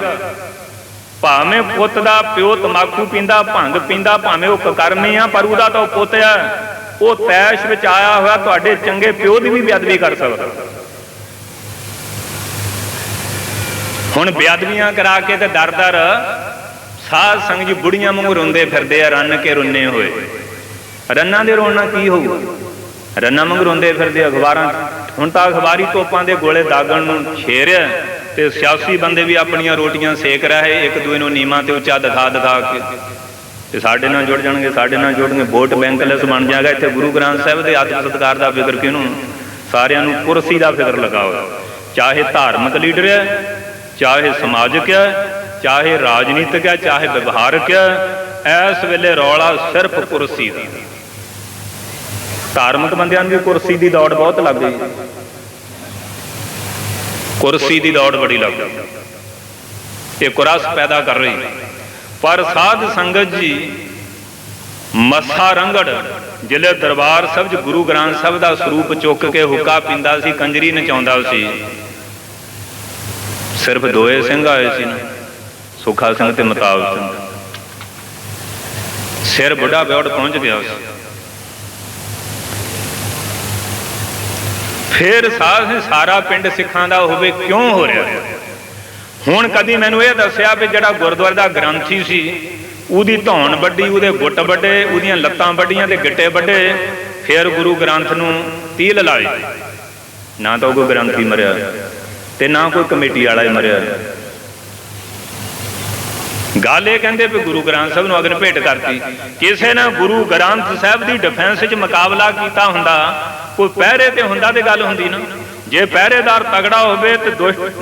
ਭਾਵੇਂ ਪੁੱਤ ਦਾ ਪਿਓ ਤੰਬਾਕੂ ਪੀਂਦਾ, ਭੰਗ ਪੀਂਦਾ, ਭਾਵੇਂ ਉਹ ਕੁਕਰਮੀ ਆ, ਪਰ ਉਹਦਾ ਤਾਂ ਉਹ ਪੁੱਤ ਆ, ਉਹ ਤੈਸ਼ ਵਿੱਚ ਆਇਆ ਹੋਇਆ ਤੁਹਾਡੇ ਚੰਗੇ ਪਿਓ ਦੀ ਵੀ ਬੇਅਦਬੀ ਕਰ ਸਕਦਾ। ਹੁਣ ਬੇਅਦਬੀਆਂ ਕਰਾ ਕੇ ਤੇ ਦਰ ਦਰ ਸਾਧ ਸੰਗਤ ਜੀ ਬੁੜੀਆਂ ਵਾਂਗੂ ਰੋਂਦੇ ਫਿਰਦੇ ਆ, ਰੰਨ ਕੇ ਰੁੰਨੇ ਹੋਏ। ਰੰਨਾਂ ਦੇ ਰੋਣ ਨਾਲ ਕੀ ਹੋਊ? ਰੰਨਾਂ ਵਾਂਗੂ ਰੋਂਦੇ ਫਿਰਦੇ ਅਖਬਾਰਾਂ। ਹੁਣ ਤਾਂ ਅਖਬਾਰੀ ਤੋਪਾਂ ਦੇ ਗੋਲੇ ਦਾਗਣ ਨੂੰ ਛੇਰਿਆ ਤੇ ਸਿਆਸੀ ਬੰਦੇ ਵੀ ਆਪਣੀਆਂ ਰੋਟੀਆਂ ਸੇਕ ਰਹੇ, ਇੱਕ ਦੂਏ ਨੂੰ ਨੀਵਾਂ ਤੇ ਉੱਚਾ ਦਿਖਾ ਕੇ ਤੇ ਸਾਡੇ ਨਾਲ ਜੁੜ ਜਾਣਗੇ, ਸਾਡੇ ਨਾਲ ਜੁੜਨਗੇ, ਵੋਟ ਬੈਂਕਲੈਸ ਬਣ ਜਾਏਗਾ। ਇੱਥੇ ਗੁਰੂ ਗ੍ਰੰਥ ਸਾਹਿਬ ਦੇ ਆਦਰ ਸਤਿਕਾਰ ਦਾ ਫਿਕਰ ਕਿਹਨੂੰ? ਸਾਰਿਆਂ ਨੂੰ ਕੁਰਸੀ ਦਾ ਫਿਕਰ ਲਗਾਓ। ਚਾਹੇ ਧਾਰਮਿਕ ਲੀਡਰ ਹੈ, ਚਾਹੇ ਸਮਾਜਿਕ ਹੈ, ਚਾਹੇ ਰਾਜਨੀਤਿਕ ਹੈ, ਚਾਹੇ ਵਿਵਹਾਰਕ ਹੈ। ਇਸ ਵੇਲੇ ਰੌਲਾ ਸਿਰਫ ਕੁਰਸੀ ਦਾ। ਧਾਰਮਿਕ ਬੰਦਿਆਂ ਨੂੰ ਵੀ ਕੁਰਸੀ ਦੀ ਦੌੜ ਬਹੁਤ ਲੱਗ ਗਈ, ਕੁਰਸੀ ਦੀ ਦੌੜ ਬੜੀ ਲੱਗ ਗਈ, ਇਹ ਕੁਰਸ ਪੈਦਾ ਕਰ ਰਹੀ। ਪਰ ਸਾਧ ਸੰਗਤ ਜੀ ਮੱਸਾ ਰੰਗੜ ਜ਼ਿਲ੍ਹੇ ਦਰਬਾਰ ਸਾਹਿਬ 'ਚ ਗੁਰੂ ਗ੍ਰੰਥ ਸਾਹਿਬ ਦਾ ਸਰੂਪ ਚੁੱਕ ਕੇ ਹੁੱਕਾ ਪੀਂਦਾ ਸੀ, ਕੰਜਰੀ ਨਚਾਉਂਦਾ ਸੀ। ਸਿਰਫ ਦੋਏ ਸਿੰਘ ਆਏ ਸੀ ਨਾ, ਸੁੱਖਾ ਸਿੰਘ ਤੇ ਮਤਾਬ ਸਿੰਘ। ਸਿਰ ਬੁੱਢਾ ਬਿਉੜ ਪਹੁੰਚ ਗਿਆ ਸੀ। ਫਿਰ ਸਾਰਾ ਪਿੰਡ ਸਿੱਖਾਂ ਦਾ ਹੋਵੇ, ਕਿਉਂ ਹੋ ਰਿਹਾ? ਹੁਣ ਕਦੀ ਮੈਨੂੰ ਇਹ ਦੱਸਿਆ ਵੀ ਜਿਹੜਾ ਗੁਰਦੁਆਰੇ ਦਾ ਗ੍ਰੰਥੀ ਸੀ, ਉਹਦੀ ਧੌਣ ਵੱਡੀ, ਉਹਦੇ ਗੁੱਟ ਵੱਡੇ, ਉਹਦੀਆਂ ਲੱਤਾਂ ਵੱਡੀਆਂ ਤੇ ਗਿੱਟੇ ਵੱਡੇ, ਫਿਰ ਗੁਰੂ ਗ੍ਰੰਥ ਨੂੰ ਤੀਲ ਲਾਏ। ਨਾ ਤਾਂ ਕੋਈ ਗ੍ਰੰਥੀ ਮਰਿਆ ਤੇ ਨਾ ਕੋਈ ਕਮੇਟੀ ਵਾਲਾ ਹੀ ਮਰਿਆ। ਗੱਲ ਇਹ ਕਹਿੰਦੇ ਵੀ ਗੁਰੂ ਗ੍ਰੰਥ ਸਾਹਿਬ ਨੂੰ ਅਗਨ ਭੇਟ ਕਰਤੀ। ਕਿਸੇ ਨੇ ਗੁਰੂ ਗ੍ਰੰਥ ਸਾਹਿਬ ਦੀ ਡਿਫੈਂਸ 'ਚ ਮੁਕਾਬਲਾ ਕੀਤਾ ਹੁੰਦਾ, ਕੋਈ ਪਹਿਰੇ ਤੇ ਹੁੰਦਾ ਤੇ ਗੱਲ ਹੁੰਦੀ ਨਾ। ਜੇ ਪਹਿਰੇਦਾਰ ਤਗੜਾ ਹੋਵੇ ਤੇ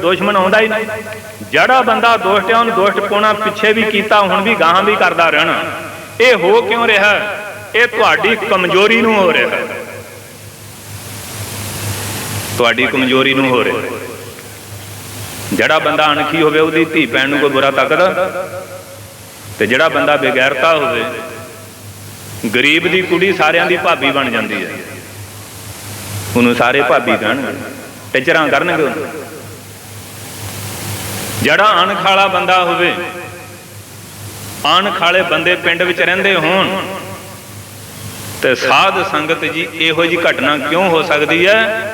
ਦੁਸ਼ਮਣ ਆਉਂਦਾ ਹੀ ਨਹੀਂ। ਜਿਹੜਾ ਬੰਦਾ ਦੁਸ਼ਟ ਹੈ ਉਹਨੂੰ ਦੁਸ਼ਟ ਪਾਉਣਾ ਪਿੱਛੇ ਵੀ ਕੀਤਾ, ਹੁਣ ਵੀ ਗਾਹਾਂ ਵੀ ਕਰਦਾ ਰਹਿਣਾ। ਇਹ ਹੋ ਕਿਉਂ ਰਿਹਾ? ਇਹ ਤੁਹਾਡੀ ਕਮਜ਼ੋਰੀ ਨੂੰ ਹੋ ਰਿਹਾ, ਤੁਹਾਡੀ ਕਮਜ਼ੋਰੀ ਨੂੰ ਹੋ ਰਿਹਾ। ਜਿਹੜਾ ਬੰਦਾ ਅਣਖੀ ਹੋਵੇ ਉਹਦੀ ਧੀ ਭੈਣ ਨੂੰ ਕੋਈ ਬੁਰਾ ਤੱਕਦਾ, ਤੇ ਜਿਹੜਾ ਬੰਦਾ ਬੇਗੈਰਤਾ ਹੋਵੇ, ਗਰੀਬ ਦੀ ਕੁੜੀ ਸਾਰਿਆਂ ਦੀ ਭਾਬੀ ਬਣ ਜਾਂਦੀ ਹੈ, ਉਹਨੂੰ ਸਾਰੇ ਭਾਬੀ ਕਹਿਣਗੇ, ਟਿਚਰਾਂ ਕਰਨਗੇ ਉਹਨੂੰ। ਜਿਹੜਾ ਅਣਖ ਵਾਲਾ ਬੰਦਾ ਹੋਵੇ, ਅਣਖ ਵਾਲੇ ਬੰਦੇ ਪਿੰਡ ਵਿੱਚ ਰਹਿੰਦੇ ਹੋਣ, ਤੇ ਸਾਧ ਸੰਗਤ ਜੀ ਇਹੋ ਜਿਹੀ ਘਟਨਾ ਕਿਉਂ ਹੋ ਸਕਦੀ ਹੈ?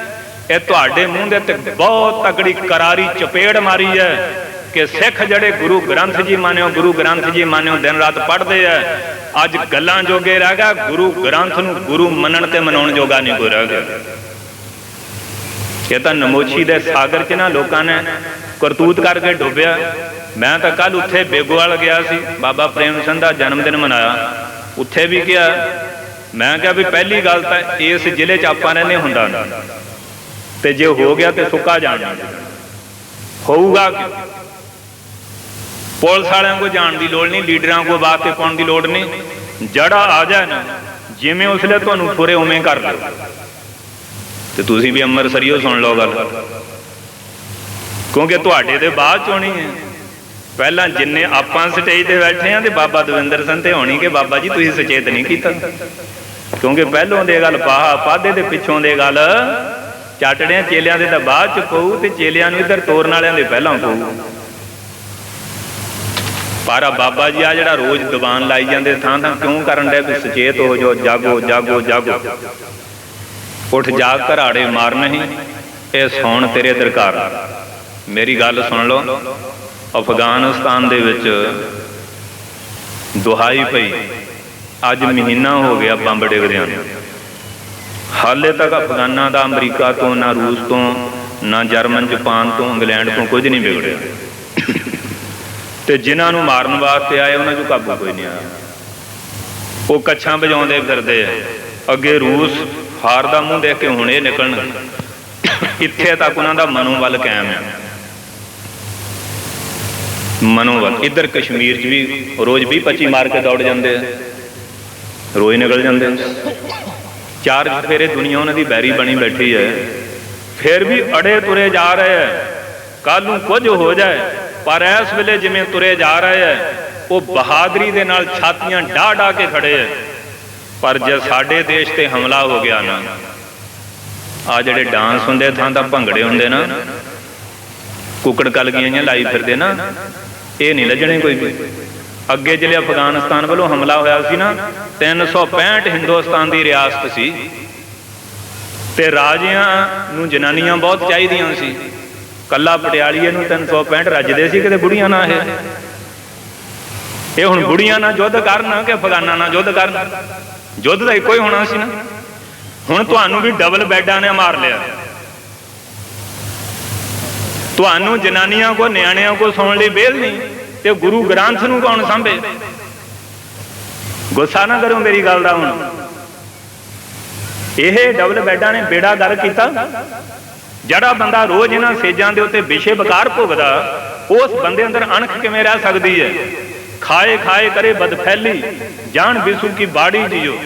ਇਹ ਤੁਹਾਡੇ ਮੂੰਹ ਦੇ ਤੇ ਬਹੁਤ ਤਕੜੀ ਕਰਾਰੀ ਚਪੇੜ ਮਾਰੀ ਹੈ ਕਿ ਸਿੱਖ ਜਿਹੜੇ ਗੁਰੂ ਗ੍ਰੰਥ ਜੀ ਮਾਨਿਓ, ਗੁਰੂ ਗ੍ਰੰਥ ਜੀ ਮਾਨਿਓ ਦਿਨ ਰਾਤ ਪੜ੍ਹਦੇ ਆ, ਅੱਜ ਗੱਲਾਂ ਜੋਗੇ ਰਹਿ ਗਿਆ, ਗੁਰੂ ਗ੍ਰੰਥ ਨੂੰ ਗੁਰੂ ਮੰਨਣ ਤੇ ਮਨਾਉਣ ਜੋਗਾ ਨਹੀਂ ਕੋਈ ਰਹਿ ਗਿਆ। ਇਹ ਤਾਂ ਨਮੋਸ਼ੀ ਦੇ ਸਾਗਰ 'ਚ ਨਾ ਲੋਕਾਂ ਨੇ ਕਰਤੂਤ ਕਰਕੇ ਡੁੱਬਿਆ। ਮੈਂ ਤਾਂ ਕੱਲ ਉੱਥੇ ਬੇਗੋਵਾਲ ਗਿਆ ਸੀ, ਬਾਬਾ ਪ੍ਰੇਮ ਸਿੰਘ ਦਾ ਜਨਮ ਦਿਨ ਮਨਾਇਆ। ਉੱਥੇ ਵੀ ਕਿਹਾ, ਮੈਂ ਕਿਹਾ ਵੀ ਪਹਿਲੀ ਗੱਲ ਤਾਂ ਇਸ ਜ਼ਿਲ੍ਹੇ 'ਚ ਆਪਾਂ ਰਹਿੰਦੇ ਹੁੰਦਾ ਨਾ, ਤੇ ਜੇ ਹੋ ਗਿਆ ਤੇ ਸੁੱਕਾ ਜਾਣਾ ਹੋਊਗਾ। ਪੁਲਿਸ ਵਾਲਿਆਂ ਕੋਲ ਜਾਣ ਦੀ ਲੋੜ ਨਹੀਂ, ਲੀਡਰਾਂ ਕੋਲ ਬਾਤ ਤੇ ਪਾਉਣ ਦੀ ਲੋੜ ਨਹੀਂ। ਜਿਹੜਾ ਆ ਜਾਏ ਨਾ, ਜਿਵੇਂ ਉਸ ਵੇਲੇ ਤੁਹਾਨੂੰ ਫੁਰੇ ਉਵੇਂ ਕਰ ਲਓ। ਤੇ ਤੁਸੀਂ ਵੀ ਅੰਮ੍ਰਿਤਸਰੀਓ ਸੁਣ ਲਓ ਗੱਲ, ਕਿਉਂਕਿ ਤੁਹਾਡੇ ਤੇ ਬਾਅਦ ਚ ਹੋਣੀ ਹੈ। ਪਹਿਲਾਂ ਜਿੰਨੇ ਆਪਾਂ ਸਟੇਜ ਤੇ ਬੈਠੇ ਆ ਤੇ ਬਾਬਾ ਦਵਿੰਦਰ ਸਿੰਘ ਤੇ ਹੋਣੀ ਕਿ ਬਾਬਾ ਜੀ ਤੁਸੀਂ ਸੁਚੇਤ ਨਹੀਂ ਕੀਤਾ, ਕਿਉਂਕਿ ਪਹਿਲੋਂ ਦੇ ਗੱਲ ਪਾਹਾ ਪਾਦੇ ਦੇ ਪਿੱਛੋਂ ਦੇ ਗੱਲ ਚਾਟੜਿਆਂ ਚੇਲਿਆਂ ਦੇ ਤਾਂ ਬਾਅਦ ਚ ਪਊ, ਤੇ ਚੇਲਿਆਂ ਨੂੰ ਇੱਧਰ ਤੋਰਨ ਵਾਲਿਆਂ ਦੇ ਪਹਿਲਾਂ ਪਊ। ਪਰ ਬਾਬਾ ਜੀ ਆ ਜਿਹੜਾ ਰੋਜ਼ ਦੀਵਾਨ ਲਾਈ ਜਾਂਦੇ ਥਾਂ ਥਾਂ ਕਿਉਂ ਕਰਨ ਡਿਆ ਵੀ ਸੁਚੇਤ ਹੋ ਜਾਓ, ਜਾਗੋ ਜਾਗੋ ਜਾਗੋ, ਉੱਠ ਜਾਗ ਘਰਾੜੇ ਮਾਰ ਨਹੀਂ, ਇਹ ਸੌਣ ਤੇਰੇ ਦਰਕਾਰ। ਮੇਰੀ ਗੱਲ ਸੁਣ ਲਓ, ਅਫਗਾਨਿਸਤਾਨ ਦੇ ਵਿੱਚ ਦੁਹਾਈ ਪਈ, ਅੱਜ ਮਹੀਨਾ ਹੋ ਗਿਆ ਬੰਬ ਡਿੱਗਦਿਆਂ ਨੂੰ, ਹਾਲੇ ਤੱਕ ਅਫਗਾਨਾਂ ਦਾ ਅਮਰੀਕਾ ਤੋਂ, ਨਾ ਰੂਸ ਤੋਂ, ਨਾ ਜਰਮਨ, ਜਾਪਾਨ ਤੋਂ, ਇੰਗਲੈਂਡ ਤੋਂ ਕੁਝ ਨਹੀਂ ਵਿਗੜਿਆ। ਤੇ ਜਿਨ੍ਹਾਂ ਨੂੰ ਮਾਰਨ ਵਾਸਤੇ ਆਏ ਉਹਨਾਂ 'ਚੋਂ ਕਾਬੂ ਕੋਈ ਨਹੀਂ ਆਇਆ। ਉਹ ਕੱਛਾਂ ਵਜਾਉਂਦੇ ਫਿਰਦੇ ਆ। ਅੱਗੇ ਰੂਸ ਹਾਰ ਦਾ ਮੂੰਹ ਦੇਖ ਕੇ ਹੁਣ ਇਹ ਨਿਕਲਣ, ਇੱਥੇ ਤੱਕ ਉਹਨਾਂ ਦਾ ਮਨੋਬਲ ਕਾਇਮ ਹੈ। ਮਨੋਬਲ ਇੱਧਰ ਕਸ਼ਮੀਰ 'ਚ ਵੀ ਰੋਜ਼ 20-25 ਮਾਰ ਕੇ ਦੌੜ ਜਾਂਦੇ ਆ, ਰੋਜ਼ ਨਿਕਲ ਜਾਂਦੇ। 4 ਚੁਫੇਰੇ ਦੁਨੀਆ ਉਹਨਾਂ ਦੀ ਬੈਰੀ ਬਣੀ ਬੈਠੀ ਹੈ, ਫਿਰ ਵੀ ਅੜੇ ਤੁਰੇ ਜਾ ਰਹੇ ਹੈ। ਕੱਲ ਨੂੰ ਕੁਝ ਹੋ ਜਾਏ, ਪਰ ਇਸ ਵੇਲੇ ਜਿਵੇਂ ਤੁਰੇ ਜਾ ਰਹੇ ਹੈ, ਉਹ ਬਹਾਦਰੀ ਦੇ ਨਾਲ ਛਾਤੀਆਂ ਢਾਹ ਢਾਹ ਕੇ ਖੜੇ ਹੈ। ਪਰ ਜੇ ਸਾਡੇ ਦੇਸ਼ ਤੇ ਹਮਲਾ ਹੋ ਗਿਆ ਨਾ, ਆ ਜਿਹੜੇ ਡਾਂਸ ਹੁੰਦੇ ਥਾਂ ਤਾਂ ਭੰਗੜੇ ਹੁੰਦੇ ਨਾ, ਕੁੱਕੜ ਕਲਗੀਆਂ ਲਾਈ ਫਿਰਦੇ ਨਾ, ਇਹ ਨਹੀਂ ਲੱਜਣੇ ਕੋਈ ਵੀ। ਅੱਗੇ ਜਿਹੜੇ ਅਫਗਾਨਿਸਤਾਨ ਵੱਲੋਂ ਹਮਲਾ ਹੋਇਆ ਸੀ ਨਾ, 365 ਹਿੰਦੁਸਤਾਨ ਦੀ ਰਿਆਸਤ ਸੀ, ਤੇ ਰਾਜਿਆਂ ਨੂੰ ਜਨਾਨੀਆਂ ਬਹੁਤ ਚਾਹੀਦੀਆਂ ਸੀ। ਕੱਲਾ ਪਟਿਆਲੀਏ ਨੂੰ 365 ਰੱਜਦੇ ਸੀ, ਕਿਤੇ ਬੁੜੀਆਂ ਨਾ। ਇਹ ਹੁਣ ਬੁੜੀਆਂ ਨਾਲ ਯੁੱਧ ਕਰਨ ਕਿ ਅਫਗਾਨਾਂ ਨਾਲ ਯੁੱਧ ਕਰਨ? ਯੁੱਧ ਤਾਂ ਇੱਕੋ ਹੀ ਹੋਣਾ ਸੀ ਨਾ। ਹੁਣ ਤੁਹਾਨੂੰ ਵੀ ਡਬਲ ਬੈਡਾਂ ਨੇ ਮਾਰ ਲਿਆ, ਤੁਹਾਨੂੰ ਜਨਾਨੀਆਂ ਕੋ ਨਿਆਣਿਆਂ ਕੋ ਸੌਣ ਲਈ ਵਿਹਲ ਨਹੀਂ, ਤੇ ਗੁਰੂ ਗ੍ਰੰਥ ਨੂੰ ਕੌਣ ਸਾਂਭੇ? ਗੁੱਸਾ ਨਾ ਕਰੋ ਮੇਰੀ ਗੱਲ ਦਾ। ਹੁਣ ਇਹ ਡਬਲ ਬੈਡਾਂ ਨੇ ਬੇੜਾ ਗਰਕ ਕੀਤਾ। ਜਿਹੜਾ ਬੰਦਾ ਰੋਜ਼ ਇਹਨਾਂ ਸੇਜਾਂ ਦੇ ਉੱਤੇ ਵਿਸ਼ੇ ਵਿਕਾਰ ਭੁਗਦਾ, ਉਸ ਬੰਦੇ ਅੰਦਰ ਅਣਖ ਕਿਵੇਂ ਰਹਿ ਸਕਦੀ ਹੈ? ਖਾਏ ਖਾਏ ਕਰੇ ਬਦਫੈਲੀ, ਜਾਣ ਬਿਸੂ ਕੀ ਬਾੜੀ ਜੀਓ।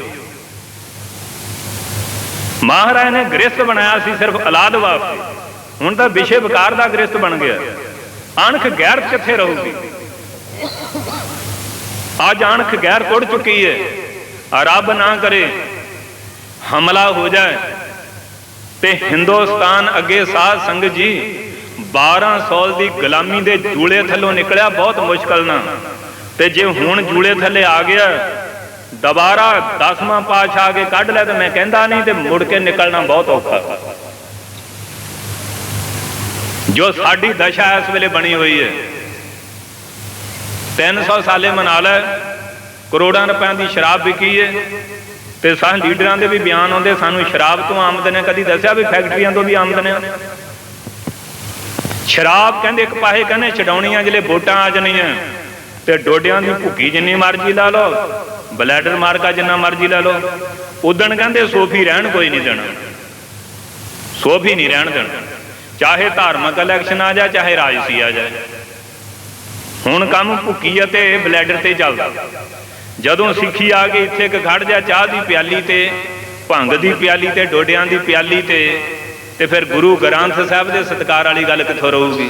ਮਹਾਰਾਜ ਨੇ ਗ੍ਰਸਤ ਬਣਾਇਆ ਸੀ ਸਿਰਫ ਔਲਾਦ ਵਾਸਤੇ, ਹੁਣ ਤਾਂ ਵਿਸ਼ੇ ਵਿਕਾਰ ਦਾ ਗ੍ਰਸਤ ਬਣ ਗਿਆ। ਅਣਖ ਗੈਰਤ ਕਿੱਥੇ ਰਹੂਗੀ? ਅੱਜ ਅਣਖ ਗੈਰ ਟੁੱਟ ਚੁੱਕੀ ਹੈ। ਰੱਬ ਨਾ ਕਰੇ ਹਮਲਾ ਹੋ ਜਾਏ ਤੇ ਹਿੰਦੁਸਤਾਨ ਅੱਗੇ ਸਾਧ ਸੰਗਤ ਜੀ 12 ਸਾਲ ਦੀ ਗੁਲਾਮੀ ਦੇ ਜੂਲੇ ਥੱਲੋਂ ਨਿਕਲਿਆ ਬਹੁਤ ਮੁਸ਼ਕਲ ਨਾਲ, ਤੇ ਜੇ ਹੁਣ ਜੂਲੇ ਥੱਲੇ ਆ ਗਿਆ, ਦੁਬਾਰਾ 10ਵਾਂ ਪਾਤਸ਼ਾਹ ਆ ਕੇ ਕੱਢ ਲੈ, ਤੇ ਮੈਂ ਕਹਿੰਦਾ ਨਹੀਂ, ਤੇ ਮੁੜ ਕੇ ਨਿਕਲਣਾ ਬਹੁਤ ਔਖਾ। ਜੋ ਸਾਡੀ ਦਸ਼ਾ ਇਸ ਵੇਲੇ ਬਣੀ ਹੋਈ ਹੈ, 300 ਸਾਲੇ ਮਨਾ ਲੈ, ਕਰੋੜਾਂ ਰੁਪਇਆਂ ਦੀ ਸ਼ਰਾਬ ਵਿਕੀ ਹੈ, ਤੇ ਸਾਨੂੰ ਲੀਡਰਾਂ ਦੇ ਵੀ ਬਿਆਨ ਆਉਂਦੇ, ਸਾਨੂੰ ਸ਼ਰਾਬ ਤੋਂ ਆਮਦਨ ਹੈ। ਕਦੀ ਦੱਸਿਆ ਵੀ ਫੈਕਟਰੀਆਂ ਤੋਂ ਵੀ ਆਮਦਨ ਹੈ? ਸ਼ਰਾਬ ਕਹਿੰਦੇ ਇੱਕ ਪਾਸੇ ਕਹਿੰਦੇ ਛਡਾਉਣੀਆਂ, ਜਿਹੜੇ ਵੋਟਾਂ ਆ ਜਾਣੀਆਂ, ਤੇ ਡੋਡਿਆਂ ਦੀ ਭੁੱਕੀ ਜਿੰਨੀ ਮਰਜ਼ੀ ਲਾ ਲਓ, ਬਲੈਡਰ ਮਾਰਕਾ ਜਿੰਨਾ ਮਰਜ਼ੀ ਲਾ ਲਓ, ਉਦਣ ਕਹਿੰਦੇ ਸੋਫੀ ਰਹਿਣ ਕੋਈ ਨਹੀਂ ਦੇਣਾ। ਸੋ ਵੀ ਨਹੀਂ ਰਹਿਣ ਦੇਣਾ, ਚਾਹੇ ਧਾਰਮਿਕ ਇਲੈਕਸ਼ਨ ਆ ਜਾਏ ਚਾਹੇ ਰਾਜਸੀ ਆ ਜਾਏ। ਹੁਣ ਕੰਮ ਭੁੱਕੀ ਅਤੇ ਬਲੈਡਰ ਤੇ ਚੱਲਦਾ। ਜਦੋਂ ਸਿੱਖੀ ਆ ਗਈ ਇੱਥੇ ਇੱਕ ਖੜ ਜਾ ਚਾਹ ਦੀ ਪਿਆਲੀ ਤੇ, ਭੰਗ ਦੀ ਪਿਆਲੀ ਤੇ, ਡੋਡਿਆਂ ਦੀ ਪਿਆਲੀ ਤੇ ਫਿਰ ਗੁਰੂ ਗ੍ਰੰਥ ਸਾਹਿਬ ਦੇ ਸਤਿਕਾਰ ਵਾਲੀ ਗੱਲ ਕਿੱਥੋਂ ਰਹੂਗੀ?